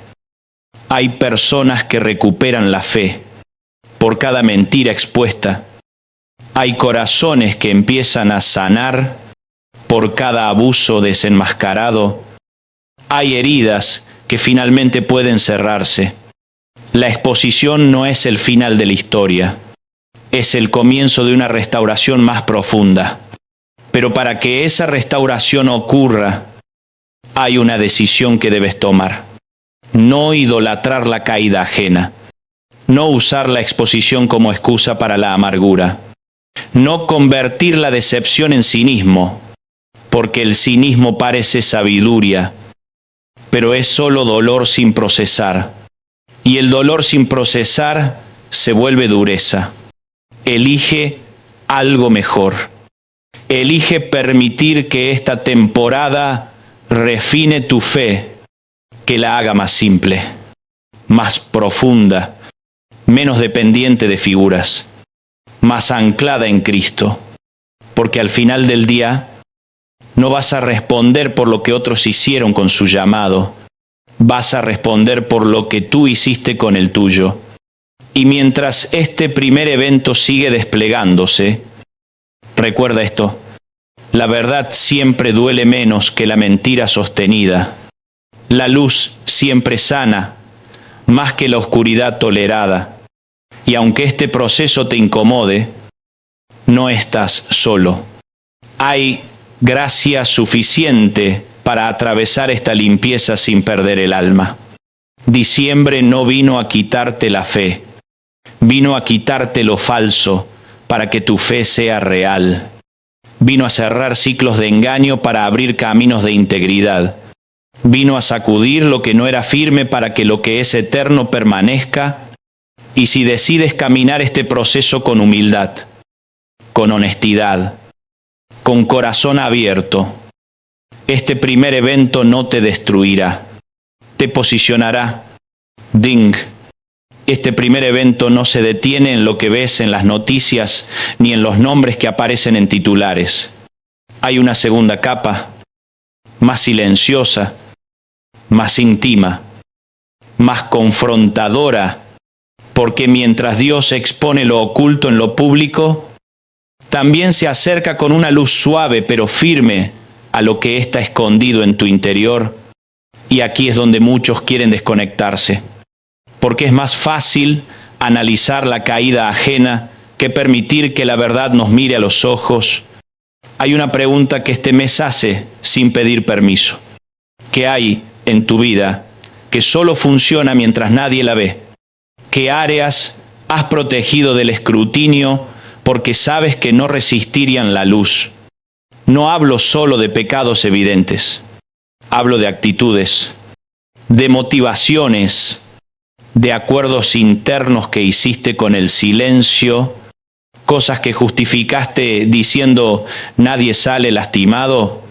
Hay personas que recuperan la fe por cada mentira expuesta. Hay corazones que empiezan a sanar por cada abuso desenmascarado. Hay heridas que finalmente pueden cerrarse. La exposición no es el final de la historia, es el comienzo de una restauración más profunda. Pero para que esa restauración ocurra, hay una decisión que debes tomar. No idolatrar la caída ajena. No usar la exposición como excusa para la amargura. No convertir la decepción en cinismo, porque el cinismo parece sabiduría, pero es solo dolor sin procesar. Y el dolor sin procesar se vuelve dureza. Elige algo mejor. Elige permitir que esta temporada refine tu fe, que la haga más simple, más profunda, menos dependiente de figuras, más anclada en Cristo. Porque al final del día no vas a responder por lo que otros hicieron con su llamado. Vas a responder por lo que tú hiciste con el tuyo. Y mientras este primer evento sigue desplegándose, recuerda esto: la verdad siempre duele menos que la mentira sostenida. La luz siempre sana más que la oscuridad tolerada. Y aunque este proceso te incomode, no estás solo. Hay gracia suficiente para atravesar esta limpieza sin perder el alma. Diciembre no vino a quitarte la fe, vino a quitarte lo falso para que tu fe sea real. Vino a cerrar ciclos de engaño para abrir caminos de integridad. Vino a sacudir lo que no era firme para que lo que es eterno permanezca. Y si decides caminar este proceso con humildad, con honestidad, con corazón abierto, este primer evento no te destruirá, te posicionará. Ding. Este primer evento no se detiene en lo que ves en las noticias ni en los nombres que aparecen en titulares. Hay una segunda capa, más silenciosa, más íntima, más confrontadora, porque mientras Dios expone lo oculto en lo público, también se acerca con una luz suave pero firme a lo que está escondido en tu interior. Y aquí es donde muchos quieren desconectarse, porque es más fácil analizar la caída ajena que permitir que la verdad nos mire a los ojos. Hay una pregunta que este mes hace sin pedir permiso. ¿Qué hay en tu vida que solo funciona mientras nadie la ve? ¿Qué áreas has protegido del escrutinio porque sabes que no resistirían la luz? No hablo solo de pecados evidentes. Hablo de actitudes, de motivaciones, de acuerdos internos que hiciste con el silencio, cosas que justificaste diciendo nadie sale lastimado.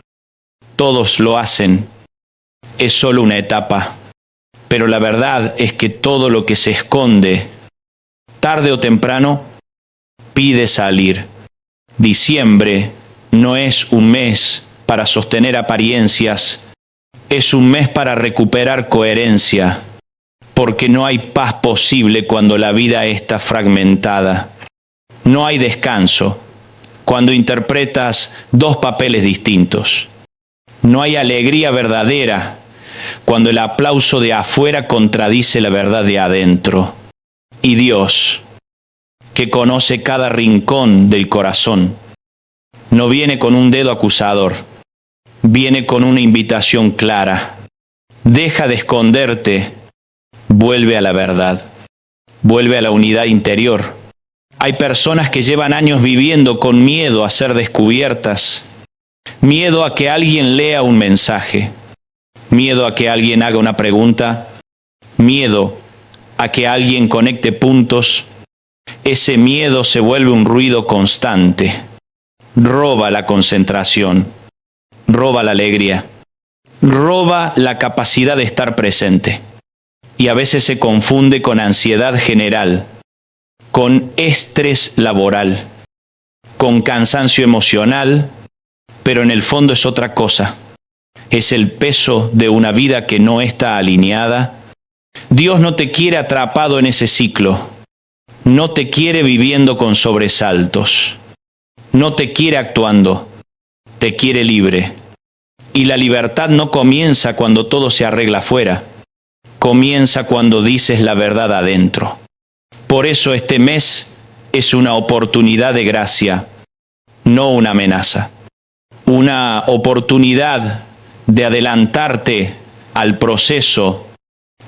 Todos lo hacen. Es solo una etapa. Pero la verdad es que todo lo que se esconde, tarde o temprano, pide salir. Diciembre no es un mes para sostener apariencias, es un mes para recuperar coherencia, porque no hay paz posible cuando la vida está fragmentada. No hay descanso cuando interpretas dos papeles distintos. No hay alegría verdadera cuando el aplauso de afuera contradice la verdad de adentro. Y Dios, que conoce cada rincón del corazón, no viene con un dedo acusador, viene con una invitación clara. Deja de esconderte, vuelve a la verdad, vuelve a la unidad interior. Hay personas que llevan años viviendo con miedo a ser descubiertas, miedo a que alguien lea un mensaje, miedo a que alguien haga una pregunta, miedo a que alguien conecte puntos. Ese miedo se vuelve un ruido constante. Roba la concentración, roba la alegría, roba la capacidad de estar presente. Y a veces se confunde con ansiedad general, con estrés laboral, con cansancio emocional, pero en el fondo es otra cosa. es el peso de una vida que no está alineada. Dios no te quiere atrapado en ese ciclo. No te quiere viviendo con sobresaltos. No te quiere actuando. Te quiere libre. Y la libertad no comienza cuando todo se arregla afuera. Comienza cuando dices la verdad adentro. Por eso este mes es una oportunidad de gracia, no una amenaza. Una oportunidad de adelantarte al proceso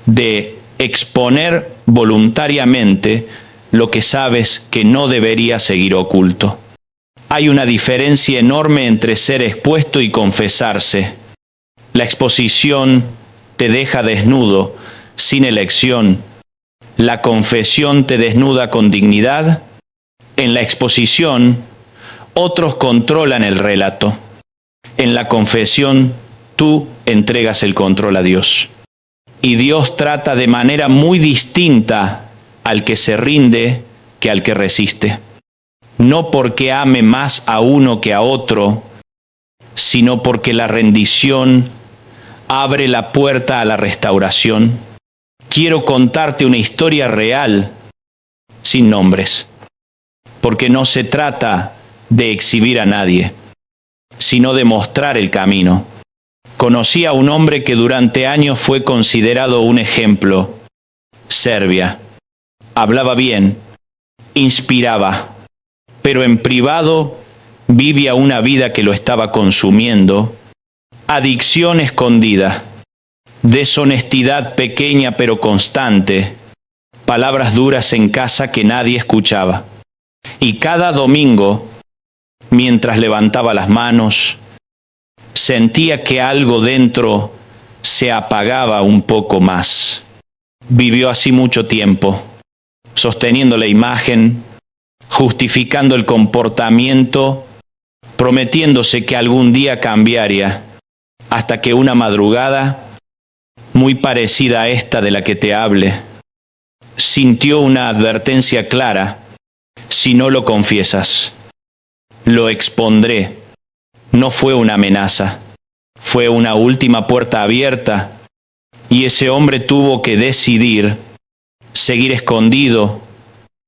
de exponer voluntariamente lo que sabes que no debería seguir oculto. Hay una diferencia enorme entre ser expuesto y confesarse. La exposición te deja desnudo, sin elección. La confesión te desnuda con dignidad. En la exposición, otros controlan el relato. En la confesión, tú entregas el control a Dios. Y Dios trata de manera muy distinta al que se rinde que al que resiste. No porque ame más a uno que a otro, sino porque la rendición abre la puerta a la restauración. Quiero contarte una historia real, sin nombres, porque no se trata de exhibir a nadie, sino de mostrar el camino. Conocí a un hombre que durante años fue considerado un ejemplo. Serbia. Hablaba bien, inspiraba, pero en privado vivía una vida que lo estaba consumiendo. Adicción escondida, deshonestidad pequeña pero constante, palabras duras en casa que nadie escuchaba. Y cada domingo, mientras levantaba las manos, sentía que algo dentro se apagaba un poco más. Vivió así mucho tiempo, sosteniendo la imagen, justificando el comportamiento, prometiéndose que algún día cambiaría, hasta que una madrugada, muy parecida a esta de la que te hable, sintió una advertencia clara: si no lo confiesas, lo expondré. No fue una amenaza, fue una última puerta abierta, y ese hombre tuvo que decidir seguir escondido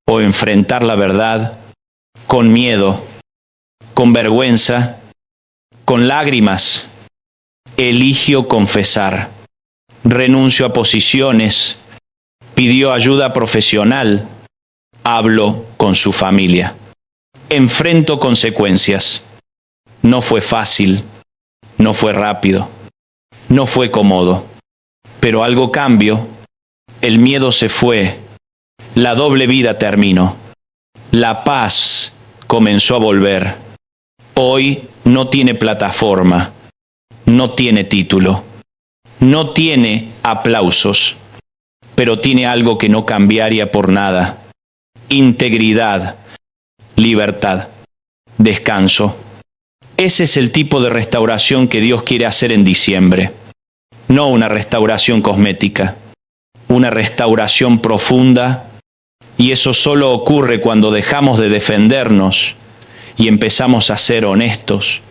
o enfrentar la verdad, con miedo, con vergüenza, con lágrimas. Eligió confesar, renunció a posiciones, pidió ayuda profesional, habló con su familia, enfrentó consecuencias. No fue fácil, no fue rápido, no fue cómodo, pero algo cambió. El miedo se fue, la doble vida terminó, la paz comenzó a volver. Hoy no tiene plataforma, no tiene título, no tiene aplausos, pero tiene algo que no cambiaría por nada: integridad, libertad, descanso. Ese es el tipo de restauración que Dios quiere hacer en diciembre. No una restauración cosmética, una restauración profunda, y eso solo ocurre cuando dejamos de defendernos y empezamos a ser honestos,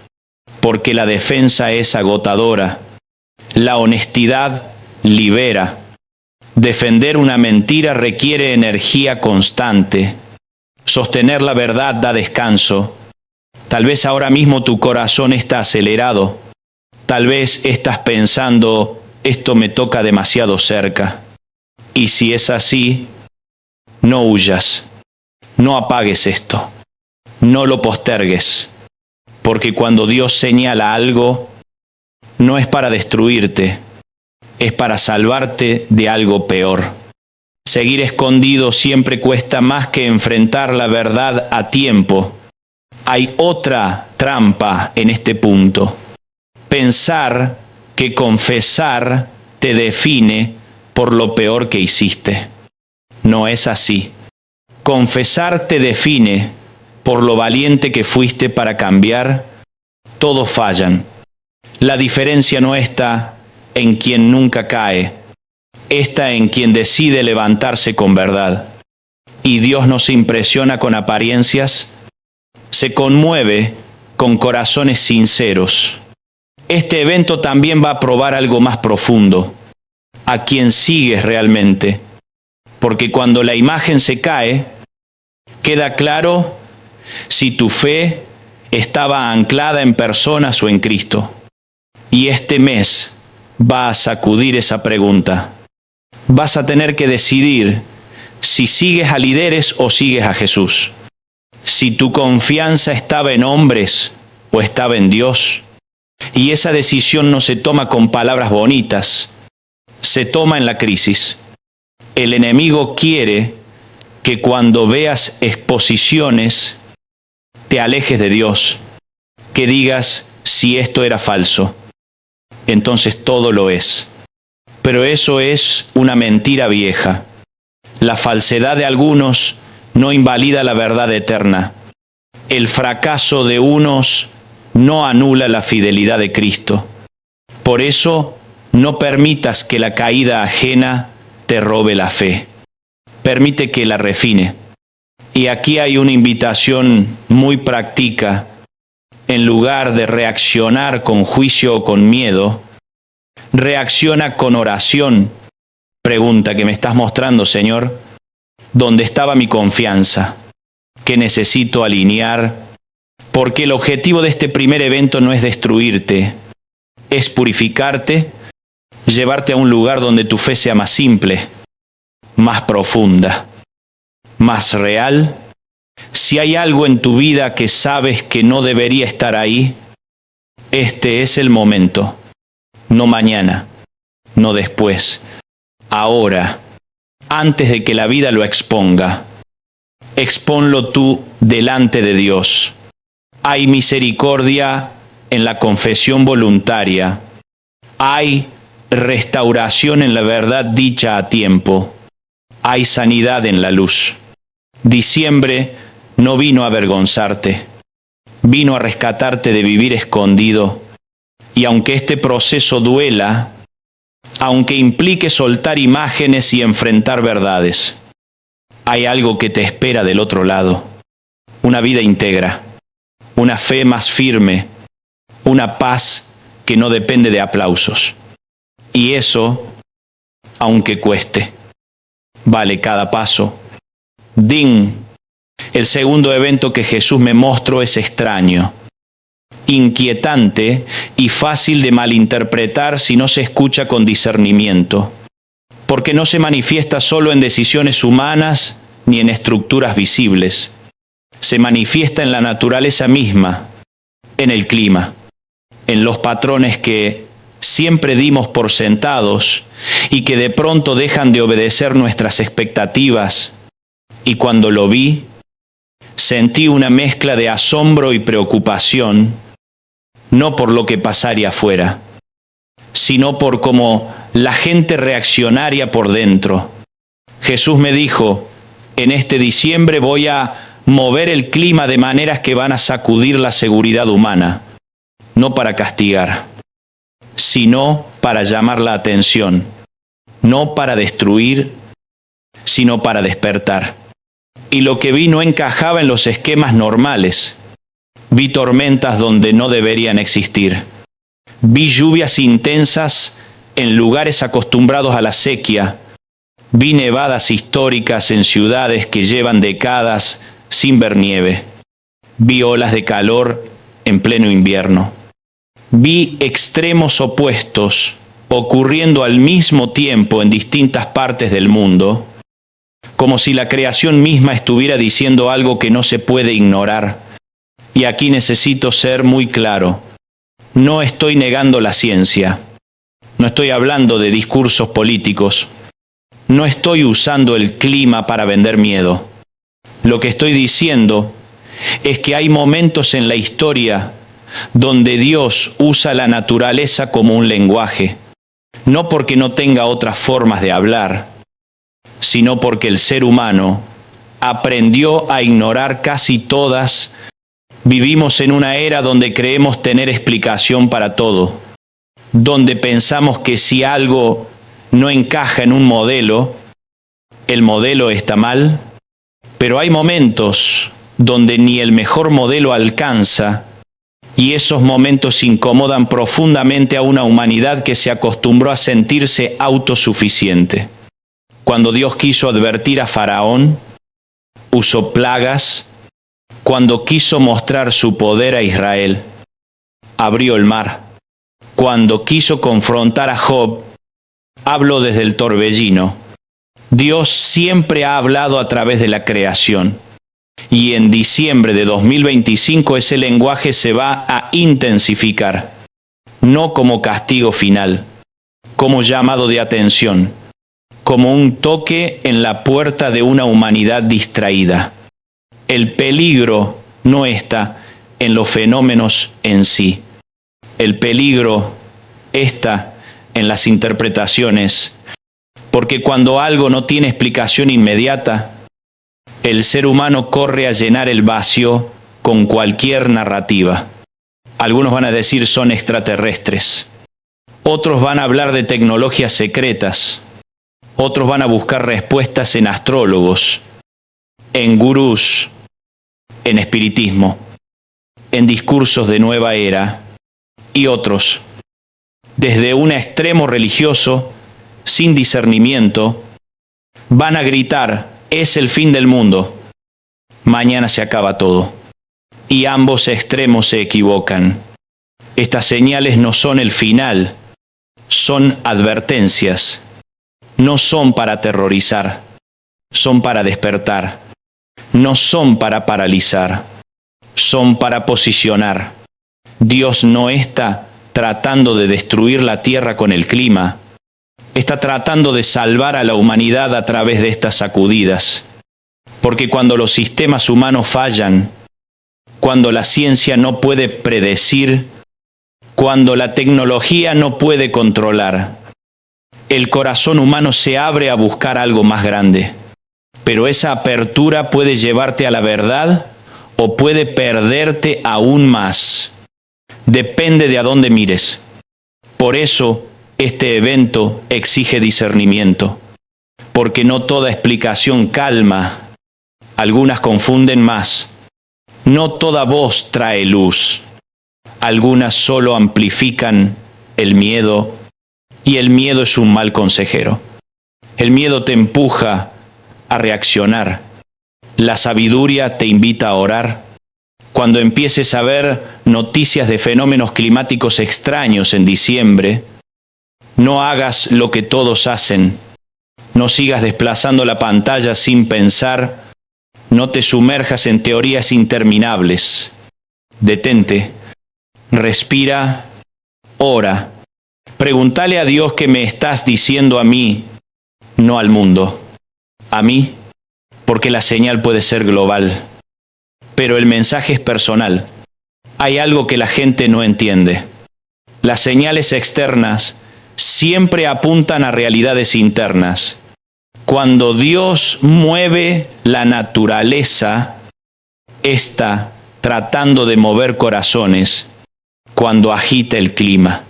porque la defensa es agotadora. La honestidad libera. Defender una mentira requiere energía constante. Sostener la verdad da descanso. Tal vez ahora mismo tu corazón está acelerado. Tal vez estás pensando: esto me toca demasiado cerca. Y si es así, no huyas. No apagues esto. No lo postergues. Porque cuando Dios señala algo, no es para destruirte, es para salvarte de algo peor. Seguir escondido siempre cuesta más que enfrentar la verdad a tiempo. Hay otra trampa en este punto: pensar que confesar te define por lo peor que hiciste. No es así. Confesar te define por lo valiente que fuiste para cambiar. Todos fallan. La diferencia no está en quien nunca cae, está en quien decide levantarse con verdad. Y Dios no se impresiona con apariencias, se conmueve con corazones sinceros. este evento también va a probar algo más profundo, a quien sigues realmente, porque cuando la imagen se cae, queda claro si tu fe estaba anclada en personas o en Cristo. Y este mes va a sacudir esa pregunta. Vas a tener que decidir si sigues a líderes o sigues a Jesús. Si tu confianza estaba en hombres o estaba en Dios. Y esa decisión no se toma con palabras bonitas, se toma en la crisis. El enemigo quiere que cuando veas exposiciones te alejes de Dios, que digas si esto era falso. Entonces todo lo es. Pero eso es una mentira vieja. La falsedad de algunos no invalida la verdad eterna. El fracaso de unos no anula la fidelidad de Cristo. Por eso, no permitas que la caída ajena te robe la fe. Permite que la refine. Y aquí hay una invitación muy práctica. En lugar de reaccionar con juicio o con miedo, reacciona con oración. Pregunta: ¿qué me estás mostrando, Señor? ¿Dónde estaba mi confianza? ¿Qué necesito alinear? Porque el objetivo de este primer evento no es destruirte, es purificarte, llevarte a un lugar donde tu fe sea más simple, más profunda, más real. Si hay algo en tu vida que sabes que no debería estar ahí, este es el momento. No mañana, no después, ahora, antes de que la vida lo exponga. Exponlo tú delante de Dios. Hay misericordia en la confesión voluntaria. Hay restauración en la verdad dicha a tiempo. Hay sanidad en la luz. Diciembre no vino a avergonzarte, vino a rescatarte de vivir escondido. Y aunque este proceso duela, aunque implique soltar imágenes y enfrentar verdades, hay algo que te espera del otro lado. Una vida íntegra, una fe más firme, una paz que no depende de aplausos. Y eso, aunque cueste, vale cada paso. El segundo evento que Jesús me mostró es extraño, inquietante y fácil de malinterpretar si no se escucha con discernimiento, porque no se manifiesta solo en decisiones humanas ni en estructuras visibles. Se manifiesta en la naturaleza misma, en el clima, en los patrones que siempre dimos por sentados y que de pronto dejan de obedecer nuestras expectativas. Y cuando lo vi, sentí una mezcla de asombro y preocupación, no por lo que pasaría afuera, sino por cómo la gente reaccionaría por dentro. Jesús me dijo: en este diciembre voy a mover el clima de maneras que van a sacudir la seguridad humana, no para castigar, sino para llamar la atención, no para destruir, sino para despertar. Y lo que vi no encajaba en los esquemas normales. Vi tormentas donde no deberían existir. Vi lluvias intensas en lugares acostumbrados a la sequía. Vi nevadas históricas en ciudades que llevan décadas sin ver nieve. Vi olas de calor en pleno invierno. Vi extremos opuestos ocurriendo al mismo tiempo en distintas partes del mundo, como si la creación misma estuviera diciendo algo que no se puede ignorar. Y aquí necesito ser muy claro. No estoy negando la ciencia. No estoy hablando de discursos políticos. No estoy usando el clima para vender miedo. Lo que estoy diciendo es que hay momentos en la historia donde Dios usa la naturaleza como un lenguaje, no porque no tenga otras formas de hablar, sino porque el ser humano aprendió a ignorar casi todas. Vivimos en una era donde creemos tener explicación para todo, donde pensamos que si algo no encaja en un modelo, el modelo está mal, pero hay momentos donde ni el mejor modelo alcanza Y esos momentos incomodan profundamente a una humanidad que se acostumbró a sentirse autosuficiente. Cuando Dios quiso advertir a Faraón, usó plagas. Cuando quiso mostrar su poder a Israel, abrió el mar. Cuando quiso confrontar a Job, habló desde el torbellino. Dios siempre ha hablado a través de la creación. Y en diciembre de 2025 ese lenguaje se va a intensificar, no como castigo final, como llamado de atención, como un toque en la puerta de una humanidad distraída. El peligro no está en los fenómenos en sí. El peligro está en las interpretaciones, porque cuando algo no tiene explicación inmediata, el ser humano corre a llenar el vacío con cualquier narrativa. Algunos van a decir son extraterrestres. Otros van a hablar de tecnologías secretas. Otros van a buscar respuestas en astrólogos, en gurús, en espiritismo, en discursos de nueva era. Y otros, desde un extremo religioso, sin discernimiento, van a gritar: es el fin del mundo, mañana se acaba todo. Y ambos extremos se equivocan. Estas señales no son el final, son advertencias. No son para aterrorizar, son para despertar. No son para paralizar, son para posicionar. Dios no está tratando de destruir la tierra con el clima. Está tratando de salvar a la humanidad a través de estas sacudidas. Porque cuando los sistemas humanos fallan, cuando la ciencia no puede predecir, cuando la tecnología no puede controlar, el corazón humano se abre a buscar algo más grande. Pero esa apertura puede llevarte a la verdad o puede perderte aún más. Depende de a dónde mires. Por eso, este evento exige discernimiento, porque no toda explicación calma, algunas confunden más. No toda voz trae luz, algunas solo amplifican el miedo, y el miedo es un mal consejero. El miedo te empuja a reaccionar. La sabiduría te invita a orar. Cuando empieces a ver noticias de fenómenos climáticos extraños en diciembre, no hagas lo que todos hacen. No sigas desplazando la pantalla sin pensar. No te sumerjas en teorías interminables. Detente, respira, ora. Pregúntale a Dios qué me estás diciendo a mí, no al mundo. A mí, porque la señal puede ser global, pero el mensaje es personal. Hay algo que la gente no entiende. Las señales externas siempre apuntan a realidades internas. Cuando Dios mueve la naturaleza, está tratando de mover corazones. Cuando agita el clima,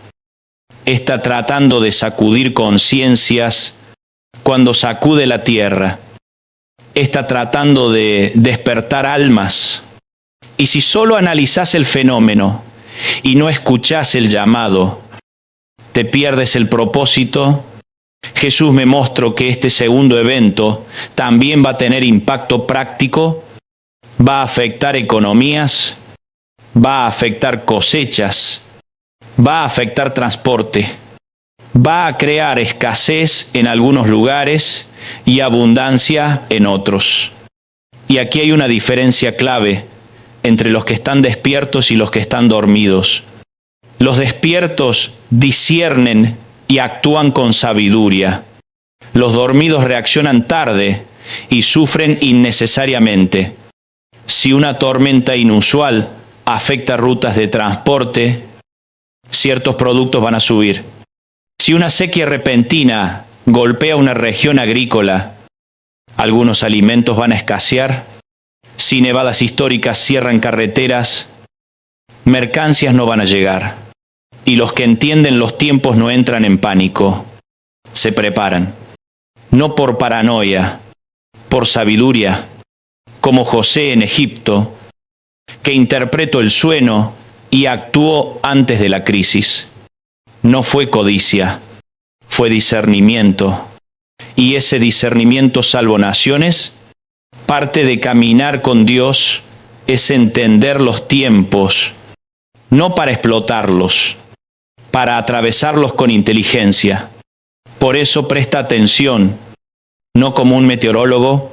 está tratando de sacudir conciencias. Cuando sacude la tierra, está tratando de despertar almas. Y si solo analizás el fenómeno y no escuchás el llamado, te pierdes el propósito. Jesús me mostró que este segundo evento también va a tener impacto práctico, va a afectar economías, va a afectar cosechas, va a afectar transporte. Va a crear escasez en algunos lugares y abundancia en otros. Y aquí hay una diferencia clave entre los que están despiertos y los que están dormidos. Los despiertos disciernen y actúan con sabiduría. Los dormidos reaccionan tarde y sufren innecesariamente. Si una tormenta inusual afecta rutas de transporte, ciertos productos van a subir. Si una sequía repentina golpea una región agrícola, algunos alimentos van a escasear. Si nevadas históricas cierran carreteras, mercancías no van a llegar. Y los que entienden los tiempos no entran en pánico. Se preparan. No por paranoia, por sabiduría, como José en Egipto, que interpretó el sueño y actuó antes de la crisis. No fue codicia, fue discernimiento. Y ese discernimiento salvo naciones, parte de caminar con Dios es entender los tiempos, no para explotarlos, para atravesarlos con inteligencia. Por eso presta atención, no como un meteorólogo,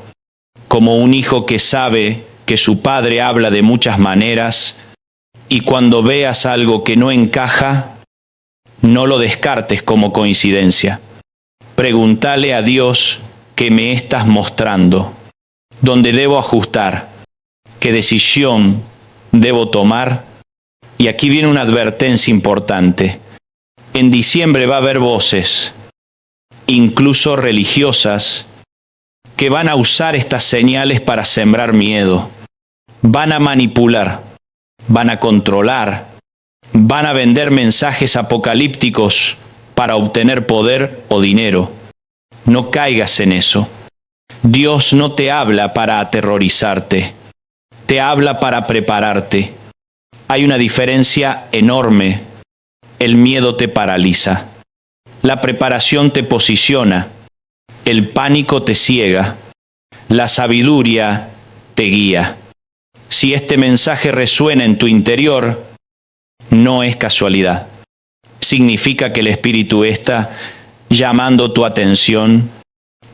como un hijo que sabe que su padre habla de muchas maneras, y cuando veas algo que no encaja, no lo descartes como coincidencia. Pregúntale a Dios qué me estás mostrando, dónde debo ajustar, qué decisión debo tomar. Y aquí viene una advertencia importante. En diciembre va a haber voces, incluso religiosas, que van a usar estas señales para sembrar miedo. Van a manipular, van a controlar, van a vender mensajes apocalípticos para obtener poder o dinero. No caigas en eso. Dios no te habla para aterrorizarte, te habla para prepararte. Hay una diferencia enorme. El miedo te paraliza. La preparación te posiciona. El pánico te ciega. La sabiduría te guía. Si este mensaje resuena en tu interior, no es casualidad. Significa que el Espíritu está llamando tu atención.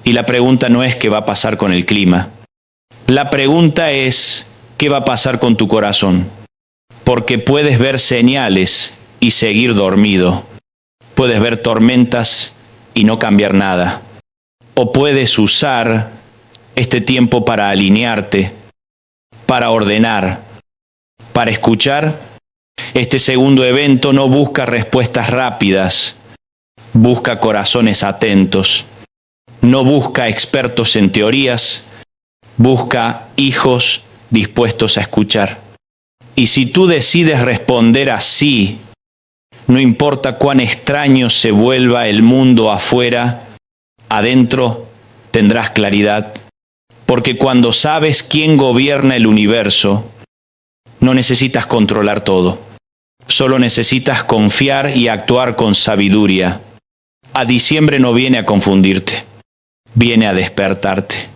Y la pregunta no es qué va a pasar con el clima. La pregunta es qué va a pasar con tu corazón. Porque puedes ver señales y seguir dormido. Puedes ver tormentas y no cambiar nada. O puedes usar este tiempo para alinearte, para ordenar, para escuchar. Este segundo evento no busca respuestas rápidas, busca corazones atentos. No busca expertos en teorías, busca hijos dispuestos a escuchar. Y si tú decides responder así, no importa cuán extraño se vuelva el mundo afuera, adentro tendrás claridad. Porque cuando sabes quién gobierna el universo, no necesitas controlar todo. Solo necesitas confiar y actuar con sabiduría. A diciembre no viene a confundirte, viene a despertarte.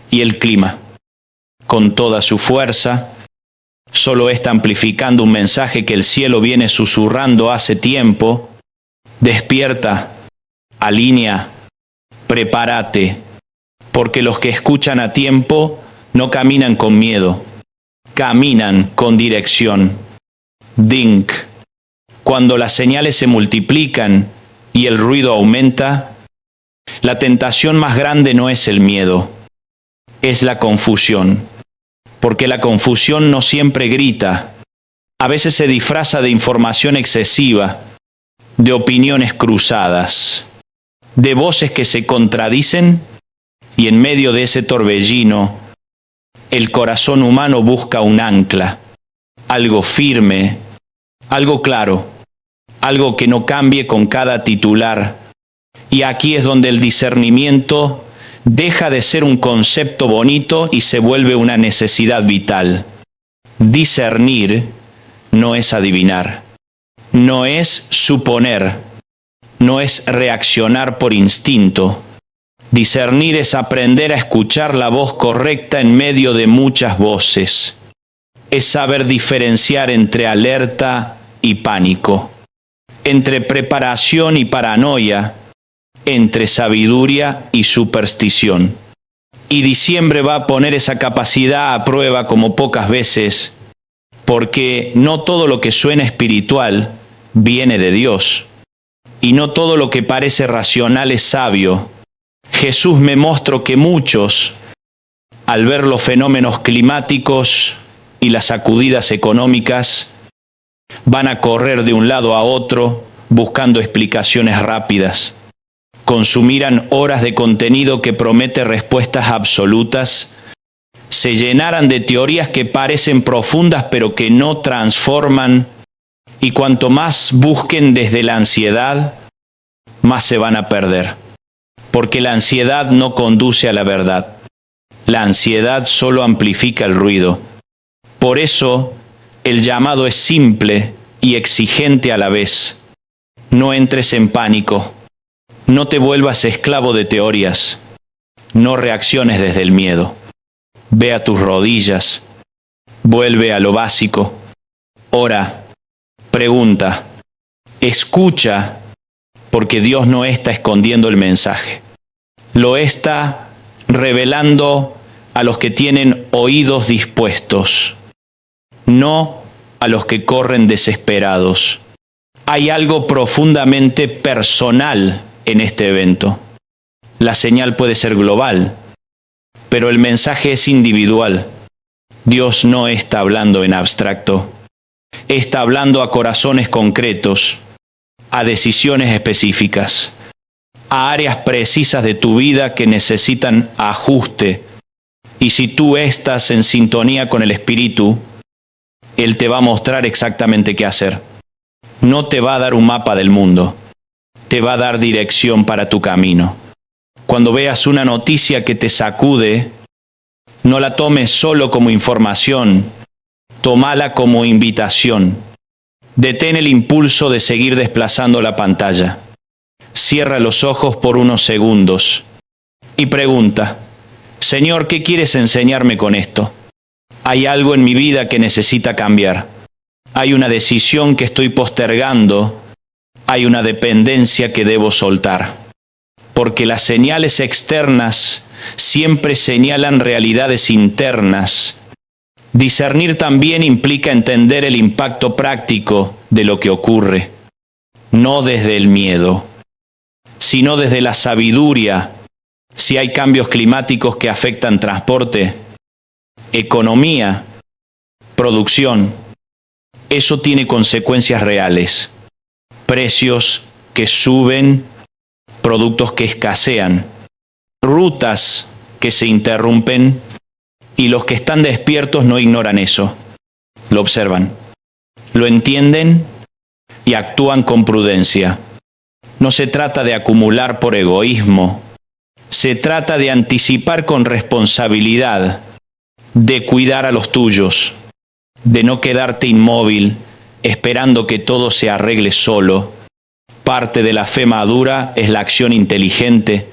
Y el clima, con toda su fuerza, solo está amplificando un mensaje que el cielo viene susurrando hace tiempo. Despierta, alinea, prepárate, porque los que escuchan a tiempo no caminan con miedo, caminan con dirección. Dink. Cuando las señales se multiplican y el ruido aumenta, la tentación más grande no es el miedo, es la confusión. Porque la confusión no siempre grita, a veces se disfraza de información excesiva, de opiniones cruzadas, de voces que se contradicen, y en medio de ese torbellino, el corazón humano busca un ancla, algo firme, algo claro, algo que no cambie con cada titular. Y aquí es donde el discernimiento deja de ser un concepto bonito y se vuelve una necesidad vital. Discernir no es adivinar, no es suponer, no es reaccionar por instinto. Discernir es aprender a escuchar la voz correcta en medio de muchas voces. Es saber diferenciar entre alerta y pánico, entre preparación y paranoia, entre sabiduría y superstición. Y diciembre va a poner esa capacidad a prueba como pocas veces, porque no todo lo que suena espiritual viene de Dios, y no todo lo que parece racional es sabio. Jesús me mostró que muchos, al ver los fenómenos climáticos y las sacudidas económicas, van a correr de un lado a otro buscando explicaciones rápidas. Consumirán horas de contenido que promete respuestas absolutas, se llenarán de teorías que parecen profundas pero que no transforman, y cuanto más busquen desde la ansiedad, más se van a perder. Porque la ansiedad no conduce a la verdad. La ansiedad solo amplifica el ruido. Por eso, El llamado es simple y exigente a la vez. No entres en pánico. No te vuelvas esclavo de teorías. No reacciones desde el miedo. Ve a tus rodillas. Vuelve a lo básico. Ora. Pregunta. Escucha, porque Dios no está escondiendo el mensaje. Lo está revelando a los que tienen oídos dispuestos, no a los que corren desesperados. Hay algo profundamente personal en este evento. La señal puede ser global, pero el mensaje es individual. Dios no está hablando en abstracto. Está hablando a corazones concretos, a decisiones específicas, a áreas precisas de tu vida que necesitan ajuste. Y si tú estás en sintonía con el Espíritu, Él te va a mostrar exactamente qué hacer. No te va a dar un mapa del mundo, te va a dar dirección para tu camino. Cuando veas una noticia que te sacude, no la tomes solo como información, tómala como invitación. Detén el impulso de seguir desplazando la pantalla. Cierra los ojos por unos segundos y pregunta: Señor, ¿qué quieres enseñarme con esto? Hay algo en mi vida que necesita cambiar. Hay una decisión que estoy postergando. Hay una dependencia que debo soltar. Porque las señales externas siempre señalan realidades internas. Discernir también implica entender el impacto práctico de lo que ocurre, no desde el miedo, sino desde la sabiduría. Si hay cambios climáticos que afectan transporte, economía, producción, eso tiene consecuencias reales. Precios que suben, productos que escasean, rutas que se interrumpen, y los que están despiertos no ignoran eso. Lo observan, lo entienden y actúan con prudencia. No se trata de acumular por egoísmo. Se trata de anticipar con responsabilidad, de cuidar a los tuyos, de no quedarte inmóvil esperando que todo se arregle solo. Parte de la fe madura es la acción inteligente.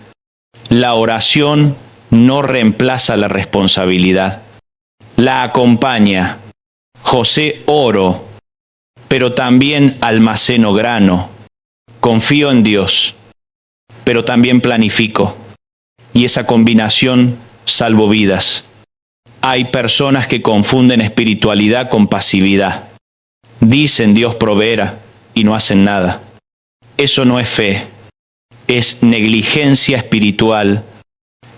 La oración no reemplaza la responsabilidad. La acompaña. José oró, pero también almaceno grano. Confío en Dios, pero también planifico. Y esa combinación salvo vidas. Hay personas que confunden espiritualidad con pasividad. Dicen Dios proveerá y no hacen nada. Eso no es fe, es negligencia espiritual.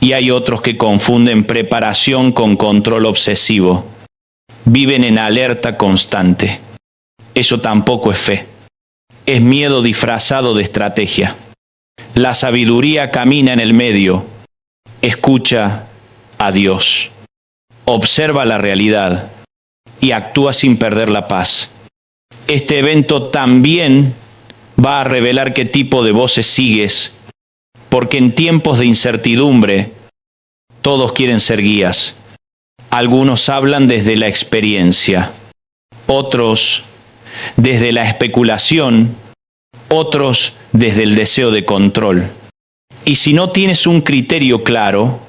Y hay otros que confunden preparación con control obsesivo. Viven en alerta constante. Eso tampoco es fe. Es miedo disfrazado de estrategia. La sabiduría camina en el medio. Escucha a Dios. Observa la realidad y actúa sin perder la paz. Este evento también va a revelar qué tipo de voces sigues, porque en tiempos de incertidumbre todos quieren ser guías. Algunos hablan desde la experiencia, otros desde la especulación, otros desde el deseo de control. Y si no tienes un criterio claro,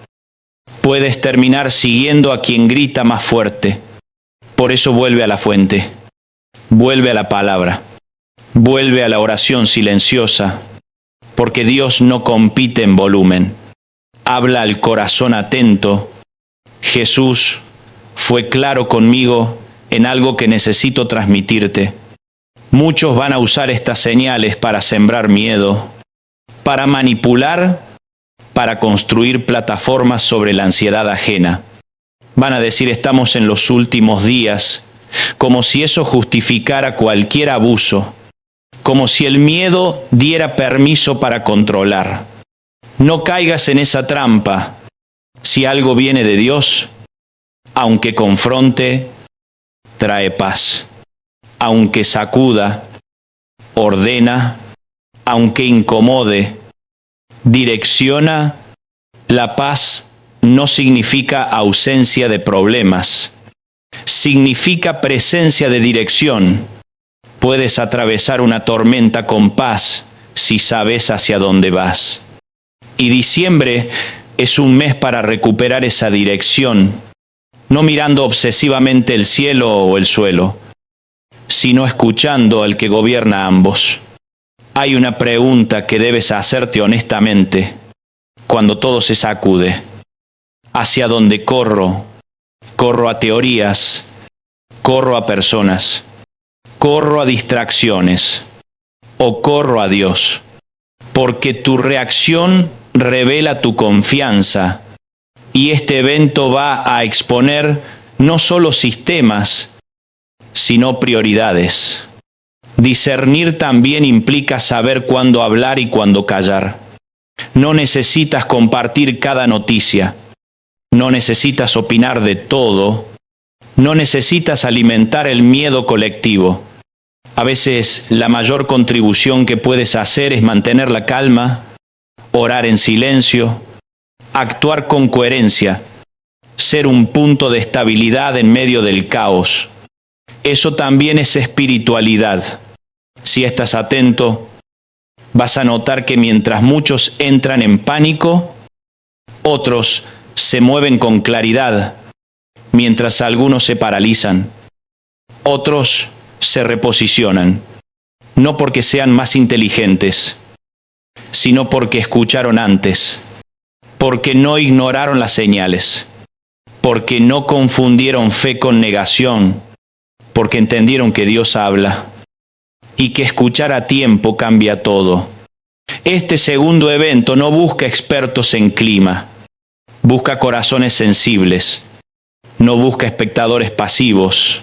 puedes terminar siguiendo a quien grita más fuerte. Por eso vuelve a la fuente, vuelve a la palabra, vuelve a la oración silenciosa, porque Dios no compite en volumen. Habla al corazón atento. Jesús fue claro conmigo en algo que necesito transmitirte. Muchos van a usar estas señales para sembrar miedo, para manipular, para construir plataformas sobre la ansiedad ajena. Van a decir: estamos en los últimos días, como si eso justificara cualquier abuso, como si el miedo diera permiso para controlar. No caigas en esa trampa. Si algo viene de Dios, aunque confronte, trae paz. Aunque sacuda, ordena. Aunque incomode, direcciona. La paz no significa ausencia de problemas, significa presencia de dirección. Puedes atravesar una tormenta con paz si sabes hacia dónde vas. Y diciembre es un mes para recuperar esa dirección, no mirando obsesivamente el cielo o el suelo, sino escuchando al que gobierna ambos. Hay una pregunta que debes hacerte honestamente cuando todo se sacude. ¿Hacia dónde corro? ¿Corro a teorías? ¿Corro a personas? ¿Corro a distracciones? ¿O corro a Dios? Porque tu reacción revela tu confianza, y este evento va a exponer no solo sistemas, sino prioridades. Discernir también implica saber cuándo hablar y cuándo callar. No necesitas compartir cada noticia, no necesitas opinar de todo, no necesitas alimentar el miedo colectivo. A veces la mayor contribución que puedes hacer es mantener la calma, orar en silencio, actuar con coherencia, ser un punto de estabilidad en medio del caos. Eso también es espiritualidad. Si estás atento, vas a notar que mientras muchos entran en pánico, otros se mueven con claridad, mientras algunos se paralizan, otros se reposicionan, no porque sean más inteligentes, sino porque escucharon antes, porque no ignoraron las señales, porque no confundieron fe con negación, porque entendieron que Dios habla y que escuchar a tiempo cambia todo. Este segundo evento no busca expertos en clima, busca corazones sensibles, no busca espectadores pasivos,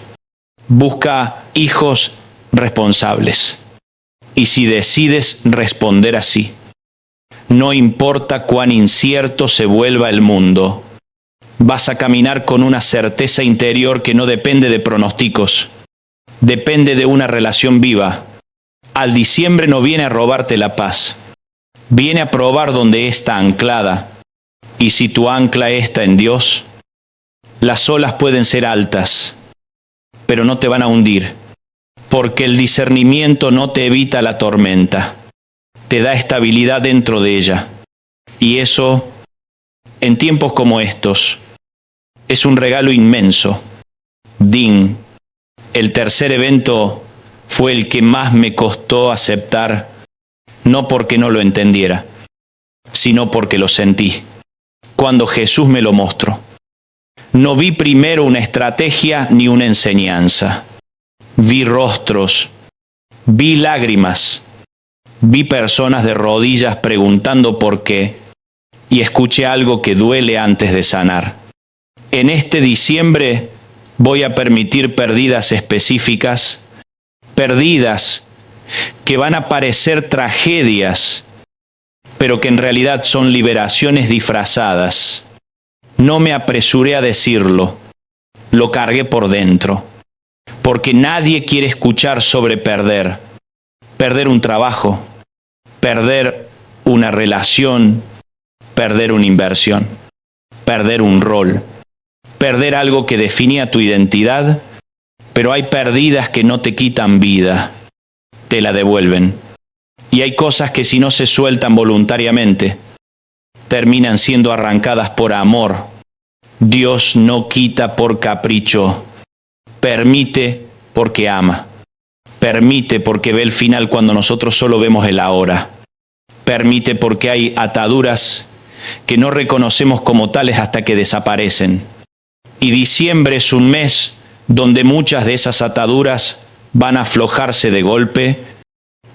busca hijos responsables. Y si decides responder así, no importa cuán incierto se vuelva el mundo, vas a caminar con una certeza interior que no depende de pronósticos, depende de una relación viva. Al diciembre no viene a robarte la paz, viene a probar donde está anclada. Y si tu ancla está en Dios, las olas pueden ser altas, pero no te van a hundir, porque el discernimiento no te evita la tormenta, te da estabilidad dentro de ella. Y eso, en tiempos como estos, es un regalo inmenso. Din, el tercer evento fue el que más me costó aceptar, no porque no lo entendiera, sino porque lo sentí, cuando Jesús me lo mostró. No vi primero una estrategia ni una enseñanza. Vi rostros, vi lágrimas, vi personas de rodillas preguntando por qué, y escuché algo que duele antes de sanar. En este diciembre voy a permitir pérdidas específicas, pérdidas que van a parecer tragedias, pero que en realidad son liberaciones disfrazadas. No me apresuré a decirlo, lo cargué por dentro, porque nadie quiere escuchar sobre perder. Perder un trabajo, perder una relación, perder una inversión, perder un rol, perder algo que definía tu identidad, pero hay pérdidas que no te quitan vida, te la devuelven. Y hay cosas que si no se sueltan voluntariamente, terminan siendo arrancadas por amor. Dios no quita por capricho, permite porque ama, permite porque ve el final cuando nosotros solo vemos el ahora, permite porque hay ataduras que no reconocemos como tales hasta que desaparecen. Y diciembre es un mes donde muchas de esas ataduras van a aflojarse de golpe,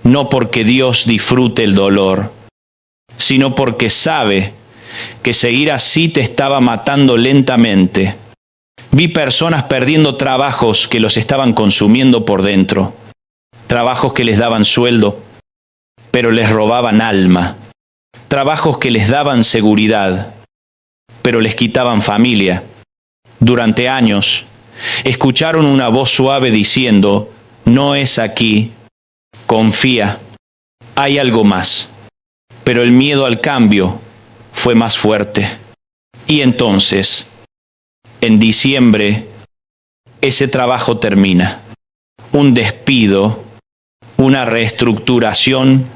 no porque Dios disfrute el dolor, sino porque sabe que seguir así te estaba matando lentamente. Vi personas perdiendo trabajos que los estaban consumiendo por dentro, trabajos que les daban sueldo, pero les robaban alma, trabajos que les daban seguridad, pero les quitaban familia. Durante años, escucharon una voz suave diciendo, no es aquí, confía, hay algo más. Pero el miedo al cambio fue más fuerte. Y entonces, en diciembre, ese trabajo termina. Un despido, una reestructuración,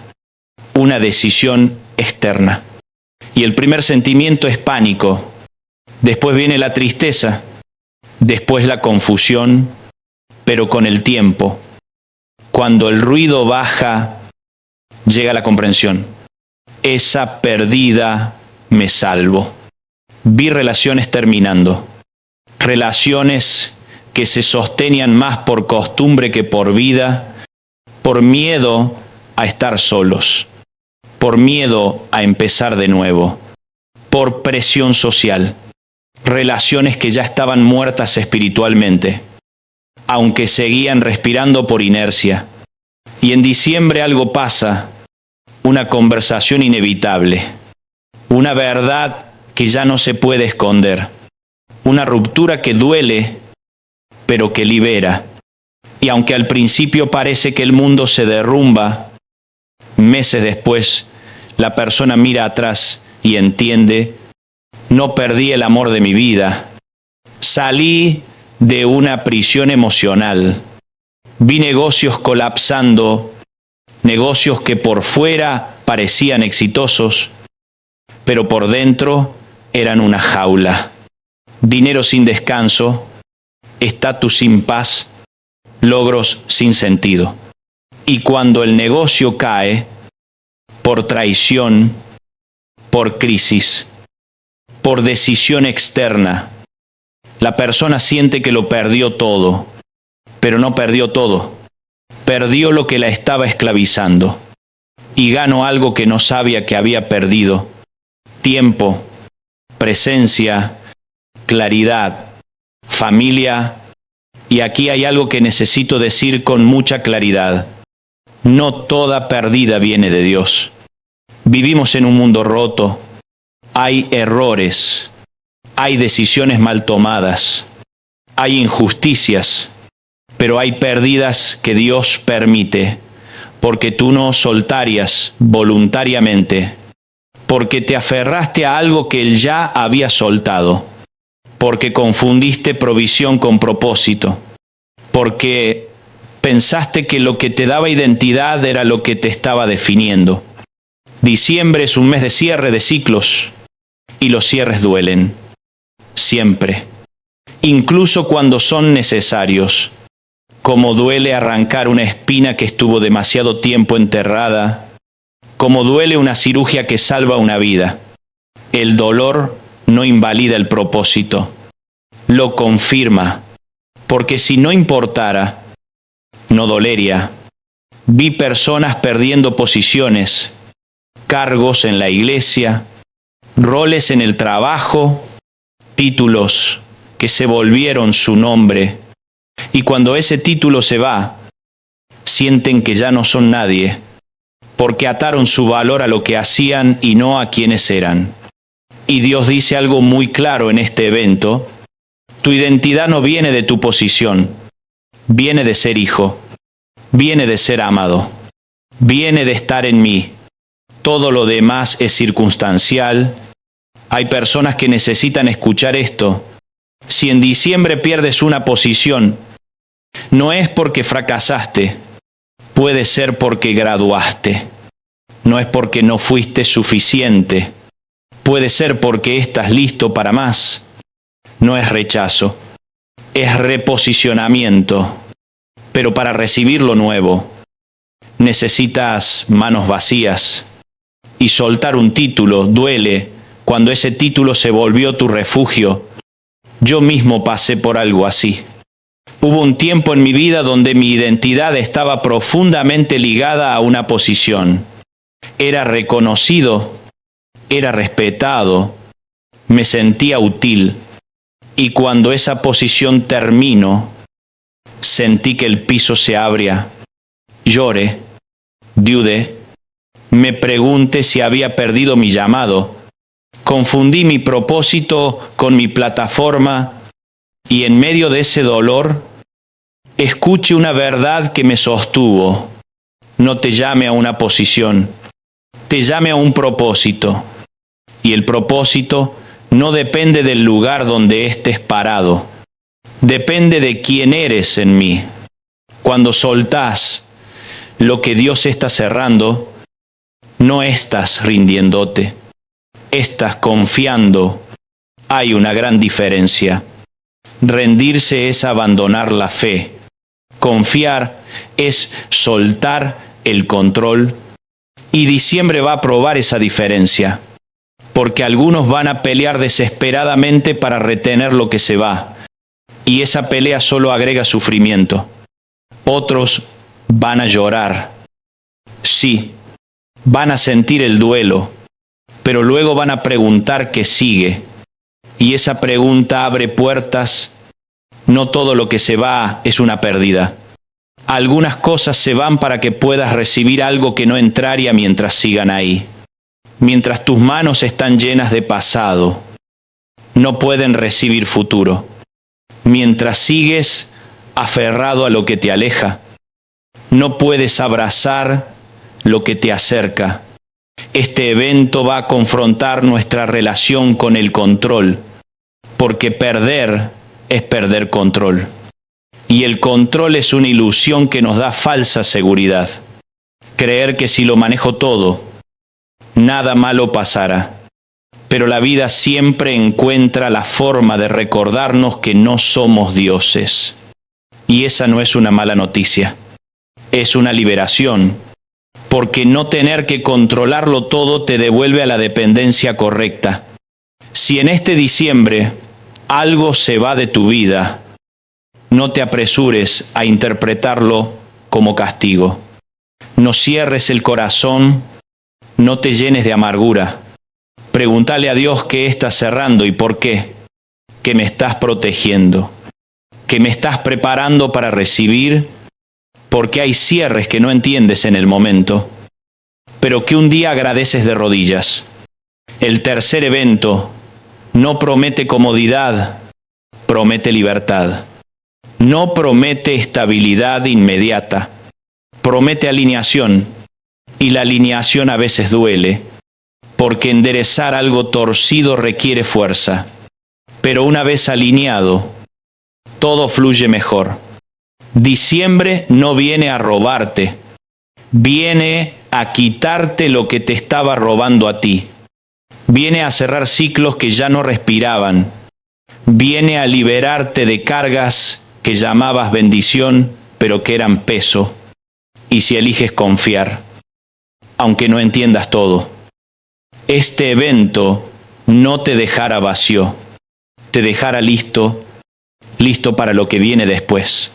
una decisión externa. Y el primer sentimiento es pánico. Después viene la tristeza, después la confusión, pero con el tiempo, cuando el ruido baja, llega la comprensión. Esa perdida me salvo. Vi relaciones terminando, relaciones que se sostenían más por costumbre que por vida, por miedo a estar solos, por miedo a empezar de nuevo, por presión social. Relaciones que ya estaban muertas espiritualmente, aunque seguían respirando por inercia. Y en diciembre algo pasa, una conversación inevitable, una verdad que ya no se puede esconder, una ruptura que duele, pero que libera. Y aunque al principio parece que el mundo se derrumba, meses después la persona mira atrás y entiende: no perdí el amor de mi vida. Salí de una prisión emocional. Vi negocios colapsando, negocios que por fuera parecían exitosos, pero por dentro eran una jaula. Dinero sin descanso, estatus sin paz, logros sin sentido. Y cuando el negocio cae, por traición, por crisis, por decisión externa, la persona siente que lo perdió todo, pero no perdió todo. Perdió lo que la estaba esclavizando y ganó algo que no sabía que había perdido: tiempo, presencia, claridad, familia. Y aquí hay algo que necesito decir con mucha claridad: no toda pérdida viene de Dios. Vivimos en un mundo roto. Hay errores, hay decisiones mal tomadas, hay injusticias, pero hay pérdidas que Dios permite, porque tú no soltarías voluntariamente, porque te aferraste a algo que Él ya había soltado, porque confundiste provisión con propósito, porque pensaste que lo que te daba identidad era lo que te estaba definiendo. Diciembre es un mes de cierre de ciclos. Y los cierres duelen, siempre, incluso cuando son necesarios, como duele arrancar una espina que estuvo demasiado tiempo enterrada, como duele una cirugía que salva una vida. El dolor no invalida el propósito, lo confirma, porque si no importara, no dolería. Vi personas perdiendo posiciones, cargos en la iglesia, roles en el trabajo, títulos que se volvieron su nombre. Y cuando ese título se va, sienten que ya no son nadie, porque ataron su valor a lo que hacían y no a quienes eran. Y Dios dice algo muy claro en este evento: tu identidad no viene de tu posición, viene de ser hijo, viene de ser amado, viene de estar en mí. Todo lo demás es circunstancial. Hay personas que necesitan escuchar esto. Si en diciembre pierdes una posición, no es porque fracasaste, puede ser porque graduaste. No es porque no fuiste suficiente, puede ser porque estás listo para más. No es rechazo, es reposicionamiento. Pero para recibir lo nuevo, necesitas manos vacías. Y soltar un título duele cuando ese título se volvió tu refugio. Yo mismo pasé por algo así. Hubo un tiempo en mi vida donde mi identidad estaba profundamente ligada a una posición. Era reconocido, era respetado, me sentía útil. Y cuando esa posición terminó, sentí que el piso se abría. Lloré, dudé, me pregunté si había perdido mi llamado. Confundí mi propósito con mi plataforma y en medio de ese dolor escuché una verdad que me sostuvo. No te llame a una posición, te llame a un propósito. Y el propósito no depende del lugar donde estés parado. Depende de quién eres en mí. Cuando soltás lo que Dios está cerrando, no estás rindiéndote, estás confiando. Hay una gran diferencia. Rendirse es abandonar la fe. Confiar es soltar el control. Y diciembre va a probar esa diferencia, porque algunos van a pelear desesperadamente para retener lo que se va, y esa pelea solo agrega sufrimiento. Otros van a llorar. Sí, van a sentir el duelo, pero luego van a preguntar qué sigue. Y esa pregunta abre puertas. No todo lo que se va es una pérdida. Algunas cosas se van para que puedas recibir algo que no entraría mientras sigan ahí. Mientras tus manos están llenas de pasado, no pueden recibir futuro. Mientras sigues aferrado a lo que te aleja, no puedes abrazar lo que te acerca. Este evento va a confrontar nuestra relación con el control, porque perder es perder control. Y el control es una ilusión que nos da falsa seguridad. Creer que si lo manejo todo, nada malo pasará. Pero la vida siempre encuentra la forma de recordarnos que no somos dioses. Y esa no es una mala noticia. Es una liberación. Porque no tener que controlarlo todo te devuelve a la dependencia correcta. Si en este diciembre algo se va de tu vida, no te apresures a interpretarlo como castigo. No cierres el corazón, no te llenes de amargura. Pregúntale a Dios qué estás cerrando y por qué. Que me estás protegiendo, que me estás preparando para recibir, porque hay cierres que no entiendes en el momento, pero que un día agradeces de rodillas. El tercer evento no promete comodidad, promete libertad. No promete estabilidad inmediata, promete alineación, y la alineación a veces duele, porque enderezar algo torcido requiere fuerza, pero una vez alineado, todo fluye mejor. Diciembre no viene a robarte, viene a quitarte lo que te estaba robando a ti, viene a cerrar ciclos que ya no respiraban, viene a liberarte de cargas que llamabas bendición, pero que eran peso. Y si eliges confiar, aunque no entiendas todo, este evento no te dejará vacío, te dejará listo para lo que viene después.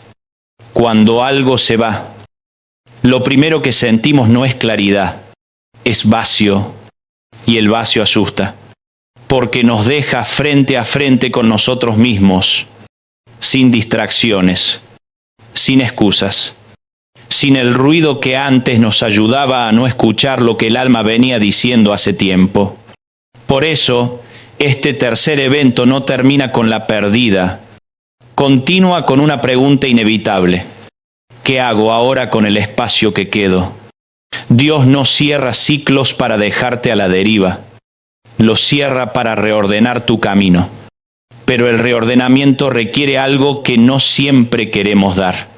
Cuando algo se va, lo primero que sentimos no es claridad, es vacío, y el vacío asusta, porque nos deja frente a frente con nosotros mismos, sin distracciones, sin excusas, sin el ruido que antes nos ayudaba a no escuchar lo que el alma venía diciendo hace tiempo. Por eso, este tercer evento no termina con la perdida, continúa con una pregunta inevitable. ¿Qué hago ahora con el espacio que quedo? Dios no cierra ciclos para dejarte a la deriva, los cierra para reordenar tu camino. Pero el reordenamiento requiere algo que no siempre queremos dar.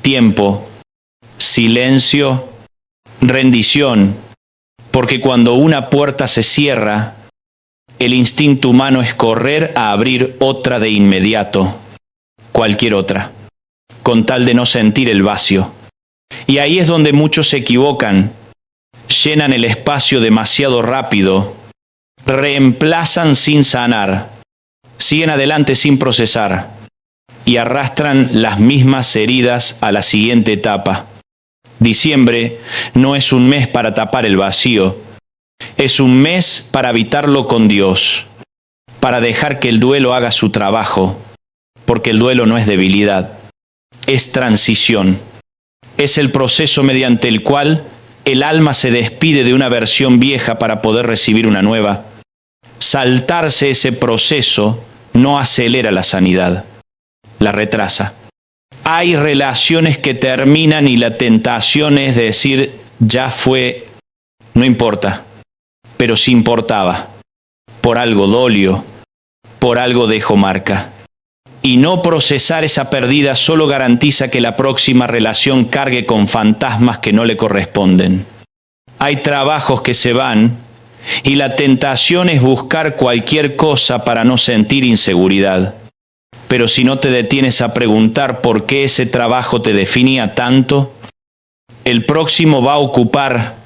Tiempo, silencio, rendición, porque cuando una puerta se cierra, el instinto humano es correr a abrir otra de inmediato, cualquier otra, con tal de no sentir el vacío. Y ahí es donde muchos se equivocan, llenan el espacio demasiado rápido, reemplazan sin sanar, siguen adelante sin procesar y arrastran las mismas heridas a la siguiente etapa. Diciembre no es un mes para tapar el vacío, es un mes para habitarlo con Dios, para dejar que el duelo haga su trabajo, porque el duelo no es debilidad, es transición. Es el proceso mediante el cual el alma se despide de una versión vieja para poder recibir una nueva. Saltarse ese proceso no acelera la sanidad, la retrasa. Hay relaciones que terminan y la tentación es decir, ya fue, no importa, pero sí importaba. Por algo dolió, por algo dejó marca. Y no procesar esa pérdida solo garantiza que la próxima relación cargue con fantasmas que no le corresponden. Hay trabajos que se van y la tentación es buscar cualquier cosa para no sentir inseguridad. Pero si no te detienes a preguntar por qué ese trabajo te definía tanto, el próximo va a ocupar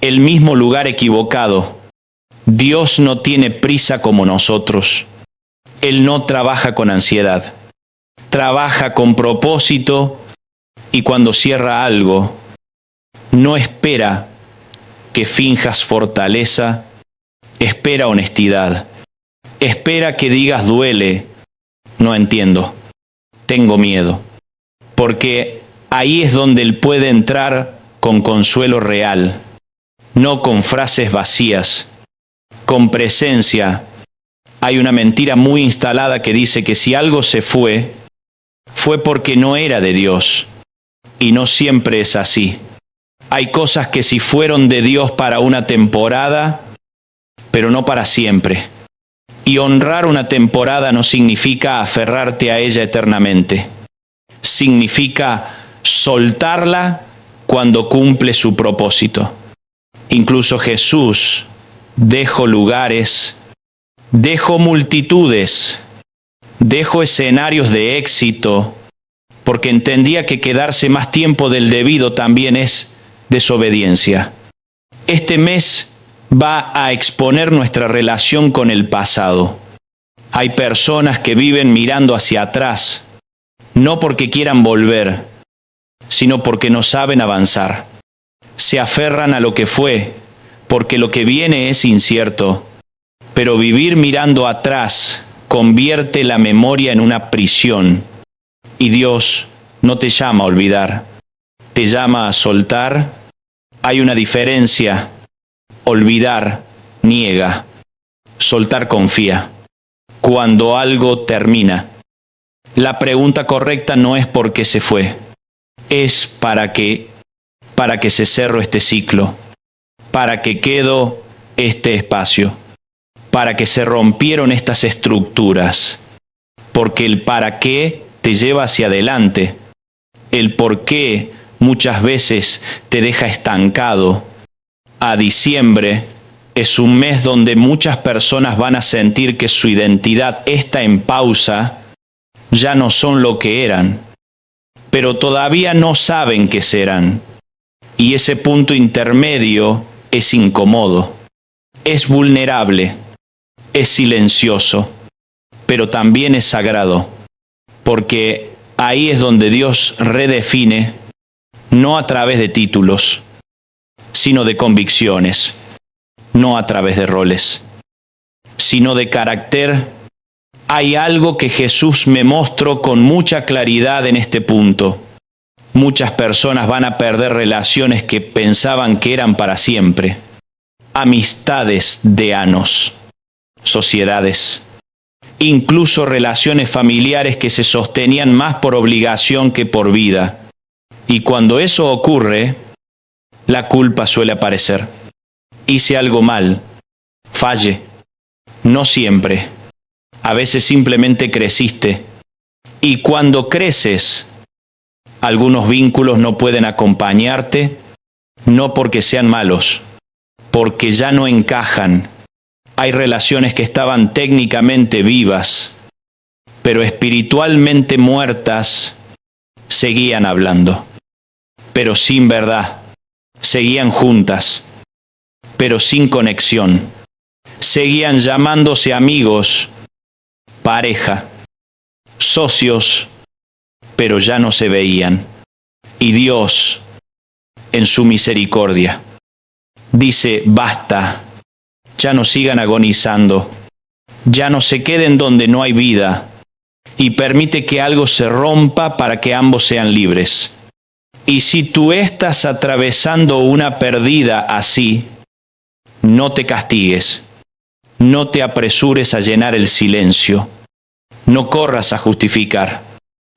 el mismo lugar equivocado. Dios no tiene prisa como nosotros. Él no trabaja con ansiedad. Trabaja con propósito y cuando cierra algo, no espera que finjas fortaleza, espera honestidad. Espera que digas duele, no entiendo, tengo miedo. Porque ahí es donde Él puede entrar con consuelo real, no con frases vacías, con presencia. Hay una mentira muy instalada que dice que si algo se fue porque no era de Dios. Y no siempre es así. Hay cosas que sí fueron de Dios para una temporada, pero no para siempre. Y honrar una temporada no significa aferrarte a ella eternamente. Significa soltarla cuando cumple su propósito. Incluso Jesús dejó lugares, dejó multitudes, dejó escenarios de éxito, porque entendía que quedarse más tiempo del debido también es desobediencia. Este mes va a exponer nuestra relación con el pasado. Hay personas que viven mirando hacia atrás, no porque quieran volver, sino porque no saben avanzar. Se aferran a lo que fue, porque lo que viene es incierto. Pero vivir mirando atrás convierte la memoria en una prisión. Y Dios no te llama a olvidar, te llama a soltar. Hay una diferencia. Olvidar niega, soltar confía. Cuando algo termina, la pregunta correcta no es por qué se fue, es para que se cerró este ciclo, para que quedó este espacio, para que se rompieron estas estructuras, porque el para qué te lleva hacia adelante, el por qué muchas veces te deja estancado. A diciembre es un mes donde muchas personas van a sentir que su identidad está en pausa, ya no son lo que eran, pero todavía no saben qué serán. Y ese punto intermedio es incómodo, es vulnerable, es silencioso, pero también es sagrado, porque ahí es donde Dios redefine, no a través de títulos, sino de convicciones, no a través de roles, sino de carácter. Hay algo que Jesús me mostró con mucha claridad en este punto. Muchas personas van a perder relaciones que pensaban que eran para siempre. Amistades de años, sociedades, incluso relaciones familiares que se sostenían más por obligación que por vida. Y cuando eso ocurre, la culpa suele aparecer. Hice algo mal, falle. No siempre. A veces simplemente creciste. Y cuando creces, algunos vínculos no pueden acompañarte, no porque sean malos, porque ya no encajan. Hay relaciones que estaban técnicamente vivas, pero espiritualmente muertas, seguían hablando, pero sin verdad. Seguían juntas, pero sin conexión. Seguían llamándose amigos, pareja, socios, pero ya no se veían. Y Dios, en su misericordia, dice, basta, ya no sigan agonizando, ya no se queden donde no hay vida, y permite que algo se rompa para que ambos sean libres. Y si tú estás atravesando una pérdida así, no te castigues, no te apresures a llenar el silencio, no corras a justificar.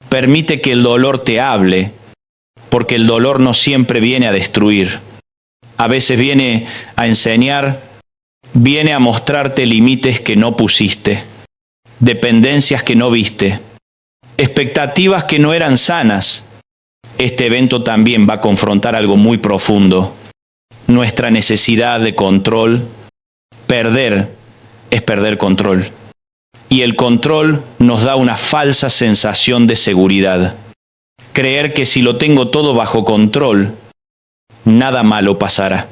Permite que el dolor te hable, porque el dolor no siempre viene a destruir. A veces viene a enseñar, viene a mostrarte límites que no pusiste, dependencias que no viste, expectativas que no eran sanas. Este evento también va a confrontar algo muy profundo, nuestra necesidad de control. Perder es perder control. Y el control nos da una falsa sensación de seguridad. Creer que si lo tengo todo bajo control, nada malo pasará.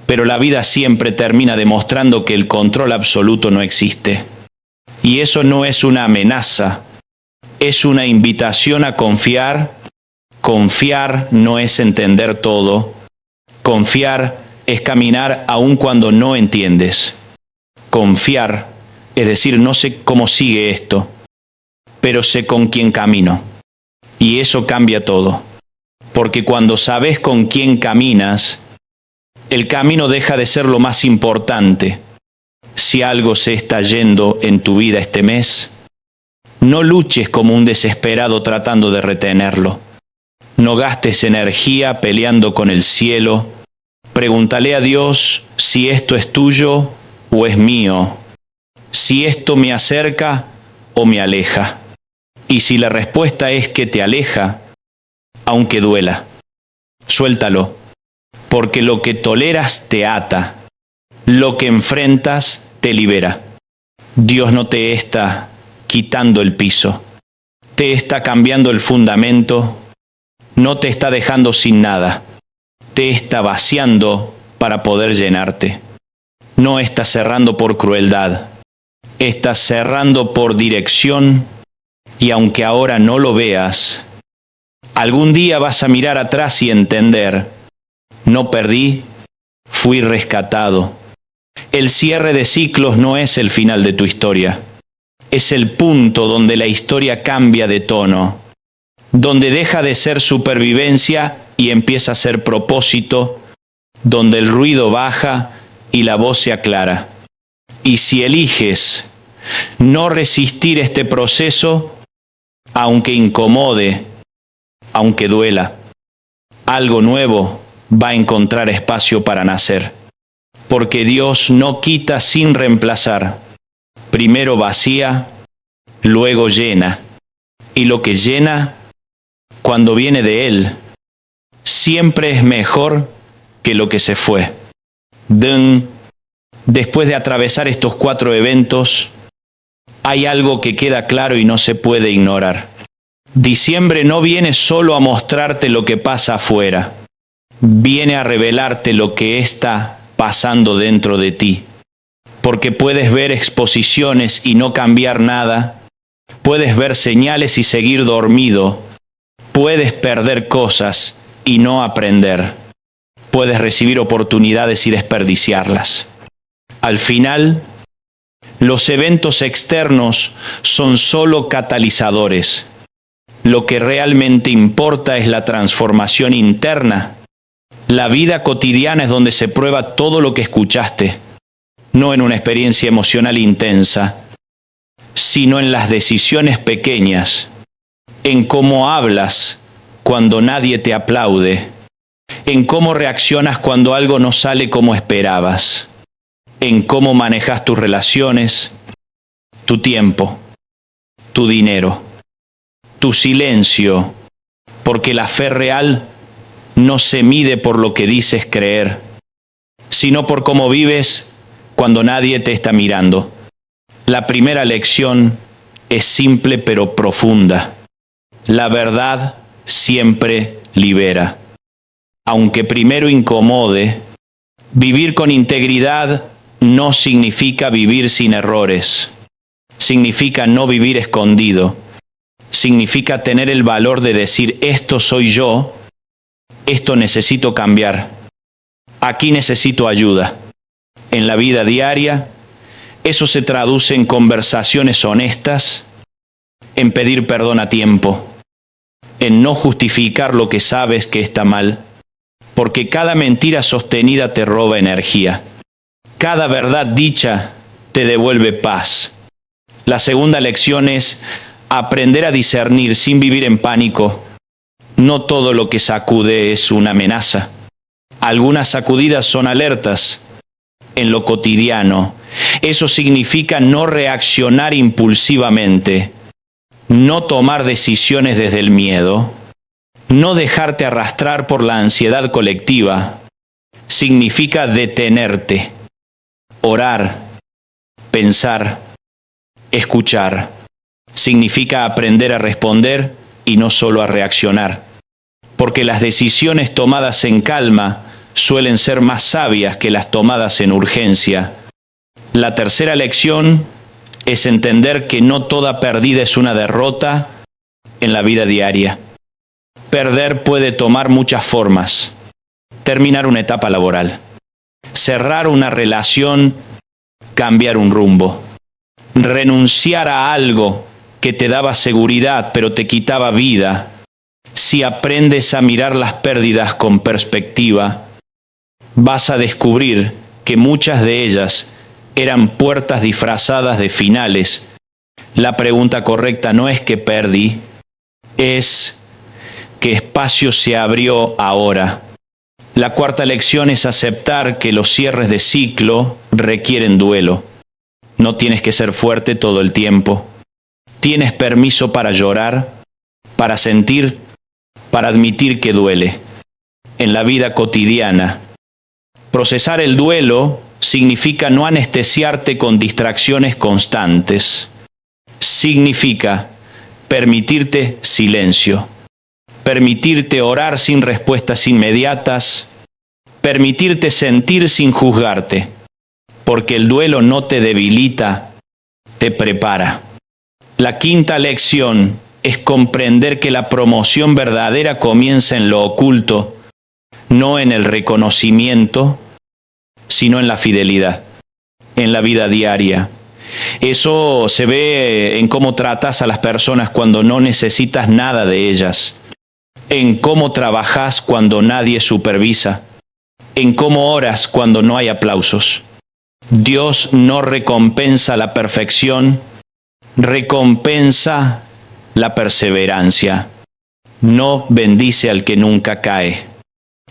Pero la vida siempre termina demostrando que el control absoluto no existe. Y eso no es una amenaza, es una invitación a confiar. Confiar no es entender todo. Confiar es caminar aun cuando no entiendes. Confiar es decir, no sé cómo sigue esto, pero sé con quién camino. Y eso cambia todo. Porque cuando sabes con quién caminas, el camino deja de ser lo más importante. Si algo se está yendo en tu vida este mes, no luches como un desesperado tratando de retenerlo. No gastes energía peleando con el cielo. Pregúntale a Dios si esto es tuyo o es mío. Si esto me acerca o me aleja. Y si la respuesta es que te aleja, aunque duela, suéltalo. Porque lo que toleras te ata. Lo que enfrentas te libera. Dios no te está quitando el piso. Te está cambiando el fundamento. No te está dejando sin nada. Te está vaciando para poder llenarte. No está cerrando por crueldad. Está cerrando por dirección. Y aunque ahora no lo veas, algún día vas a mirar atrás y entender: no perdí, fui rescatado. El cierre de ciclos no es el final de tu historia. Es el punto donde la historia cambia de tono, donde deja de ser supervivencia y empieza a ser propósito, donde el ruido baja y la voz se aclara. Y si eliges no resistir este proceso, aunque incomode, aunque duela, algo nuevo va a encontrar espacio para nacer. Porque Dios no quita sin reemplazar. Primero vacía, luego llena. Y lo que llena, cuando viene de Él, siempre es mejor que lo que se fue. Después de atravesar estos 4 eventos, hay algo que queda claro y no se puede ignorar. Diciembre no viene solo a mostrarte lo que pasa afuera. Viene a revelarte lo que está pasando dentro de ti. Porque puedes ver exposiciones y no cambiar nada. Puedes ver señales y seguir dormido. Puedes perder cosas y no aprender. Puedes recibir oportunidades y desperdiciarlas. Al final, los eventos externos son solo catalizadores. Lo que realmente importa es la transformación interna. La vida cotidiana es donde se prueba todo lo que escuchaste, no en una experiencia emocional intensa, sino en las decisiones pequeñas, en cómo hablas cuando nadie te aplaude, en cómo reaccionas cuando algo no sale como esperabas, en cómo manejas tus relaciones, tu tiempo, tu dinero, tu silencio, porque la fe real no se mide por lo que dices creer, sino por cómo vives cuando nadie te está mirando. La primera lección es simple pero profunda. La verdad siempre libera. Aunque primero incomode, vivir con integridad no significa vivir sin errores. Significa no vivir escondido. Significa tener el valor de decir: esto soy yo, esto necesito cambiar, aquí necesito ayuda. En la vida diaria, eso se traduce en conversaciones honestas, en pedir perdón a tiempo, en no justificar lo que sabes que está mal, porque cada mentira sostenida te roba energía. Cada verdad dicha te devuelve paz. La segunda lección es aprender a discernir sin vivir en pánico. No todo lo que sacude es una amenaza. Algunas sacudidas son alertas. En lo cotidiano, eso significa no reaccionar impulsivamente. no tomar decisiones desde el miedo, no dejarte arrastrar por la ansiedad colectiva, significa detenerte, orar, pensar, escuchar. Significa aprender a responder y no solo a reaccionar. Porque las decisiones tomadas en calma suelen ser más sabias que las tomadas en urgencia. La tercera lección es entender que no toda pérdida es una derrota en la vida diaria. Perder puede tomar muchas formas. Terminar una etapa laboral, cerrar una relación, cambiar un rumbo, renunciar a algo que te daba seguridad pero te quitaba vida. Si aprendes a mirar las pérdidas con perspectiva, vas a descubrir que muchas de ellas eran puertas disfrazadas de finales. La pregunta correcta no es qué perdí, es qué espacio se abrió ahora. La cuarta lección es aceptar que los cierres de ciclo requieren duelo. No tienes que ser fuerte todo el tiempo. Tienes permiso para llorar, para sentir, para admitir que duele. En la vida cotidiana, procesar el duelo significa no anestesiarte con distracciones constantes. Significa permitirte silencio, permitirte orar sin respuestas inmediatas, permitirte sentir sin juzgarte, porque el duelo no te debilita, te prepara. La quinta lección es comprender que la promoción verdadera comienza en lo oculto, no en el reconocimiento, sino en la fidelidad, en la vida diaria. Eso se ve en cómo tratas a las personas cuando no necesitas nada de ellas, en cómo trabajas cuando nadie supervisa, en cómo oras cuando no hay aplausos. Dios no recompensa la perfección, recompensa la perseverancia. No bendice al que nunca cae.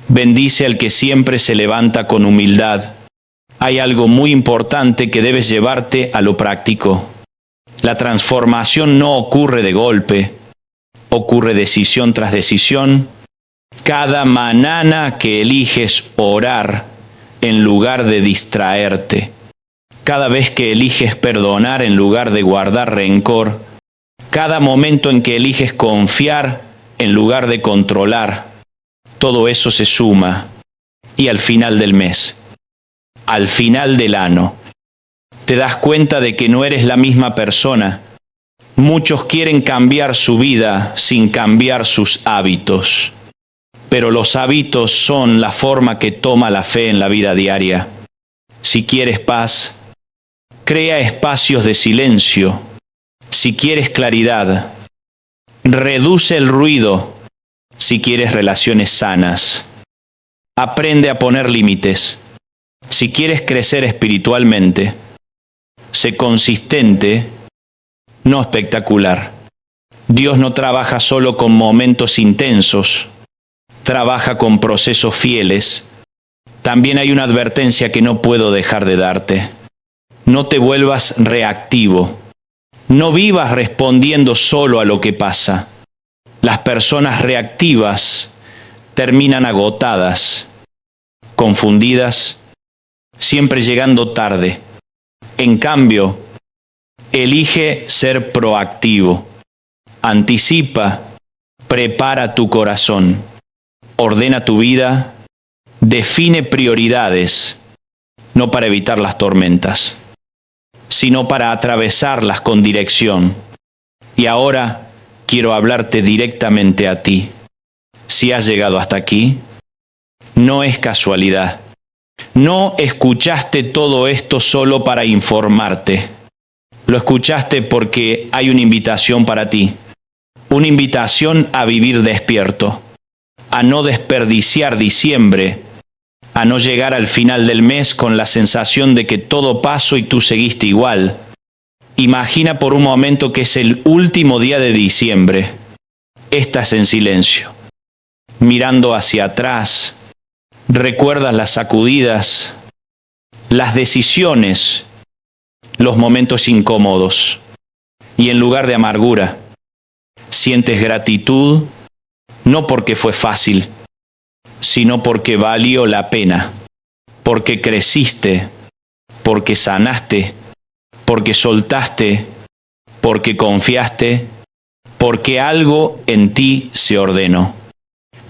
Bendice al que siempre se levanta con humildad. Hay algo muy importante que debes llevarte a lo práctico. La transformación no ocurre de golpe, ocurre decisión tras decisión. Cada mañana que eliges orar en lugar de distraerte, cada vez que eliges perdonar en lugar de guardar rencor, cada momento en que eliges confiar en lugar de controlar, todo eso se suma. Y al final del mes, al final del año, te das cuenta de que no eres la misma persona. Muchos quieren cambiar su vida sin cambiar sus hábitos. Pero los hábitos son la forma que toma la fe en la vida diaria. Si quieres paz, crea espacios de silencio. Si quieres claridad, reduce el ruido. Si quieres relaciones sanas, aprende a poner límites. Si quieres crecer espiritualmente, sé consistente, no espectacular. Dios no trabaja solo con momentos intensos, trabaja con procesos fieles. También hay una advertencia que no puedo dejar de darte. No te vuelvas reactivo. No vivas respondiendo solo a lo que pasa. Las personas reactivas terminan agotadas, confundidas, siempre llegando tarde. En cambio, elige ser proactivo. Anticipa, prepara tu corazón, ordena tu vida, define prioridades, no para evitar las tormentas, sino para atravesarlas con dirección. Y ahora quiero hablarte directamente a ti. Si has llegado hasta aquí, no es casualidad. No escuchaste todo esto solo para informarte. Lo escuchaste porque hay una invitación para ti. Una invitación a vivir despierto, a no desperdiciar diciembre, a no llegar al final del mes con la sensación de que todo pasó y tú seguiste igual. Imagina por un momento que es el último día de diciembre. Estás en silencio, mirando hacia atrás. Recuerdas las sacudidas, las decisiones, los momentos incómodos. Y en lugar de amargura, Sientes gratitud, no porque fue fácil, sino porque valió la pena, porque creciste, porque sanaste, porque soltaste, porque confiaste, porque algo en ti se ordenó.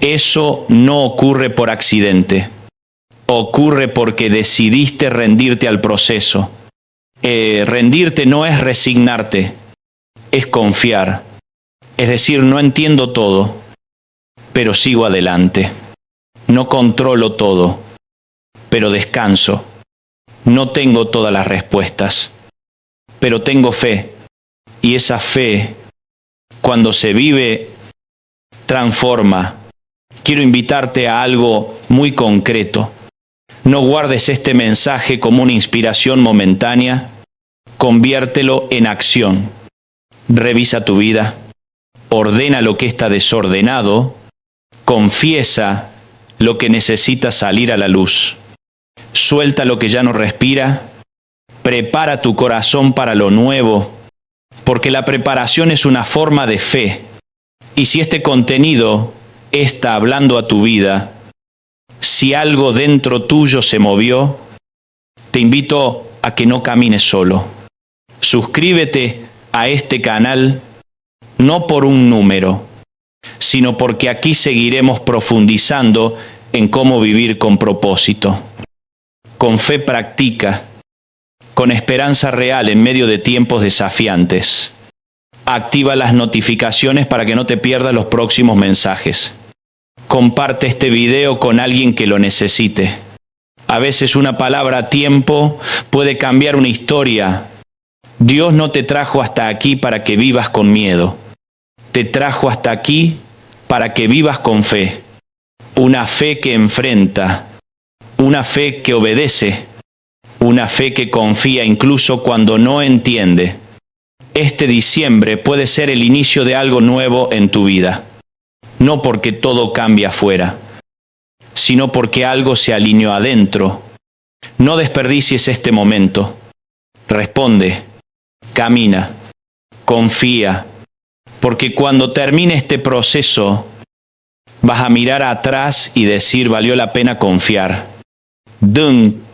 Eso no ocurre por accidente, ocurre porque decidiste rendirte al proceso. Rendirte no es resignarte, es confiar. Es decir, no entiendo todo, pero sigo adelante. No controlo todo, pero descanso. No tengo todas las respuestas, pero tengo fe. Y esa fe, cuando se vive, transforma. Quiero invitarte a algo muy concreto. No guardes este mensaje como una inspiración momentánea. Conviértelo en acción. Revisa tu vida. Ordena lo que está desordenado. Confiesa lo que necesita salir a la luz. Suelta lo que ya no respira. Prepara tu corazón para lo nuevo, porque la preparación es una forma de fe. Y si este contenido está hablando a tu vida, si algo dentro tuyo se movió, te invito a que no camines solo. Suscríbete a este canal, no por un número, sino porque aquí seguiremos profundizando en cómo vivir con propósito. Con fe practica, con esperanza real en medio de tiempos desafiantes. Activa las notificaciones para que no te pierdas los próximos mensajes. Comparte este video con alguien que lo necesite. A veces una palabra a tiempo puede cambiar una historia. Dios no te trajo hasta aquí para que vivas con miedo. Te trajo hasta aquí para que vivas con fe. Una fe que enfrenta, una fe que obedece, una fe que confía incluso cuando no entiende. Este diciembre puede ser el inicio de algo nuevo en tu vida. No porque todo cambia afuera, sino porque algo se alineó adentro. No desperdicies este momento. Responde, camina, confía, porque cuando termine este proceso, vas a mirar atrás y decir, valió la pena confiar. Dun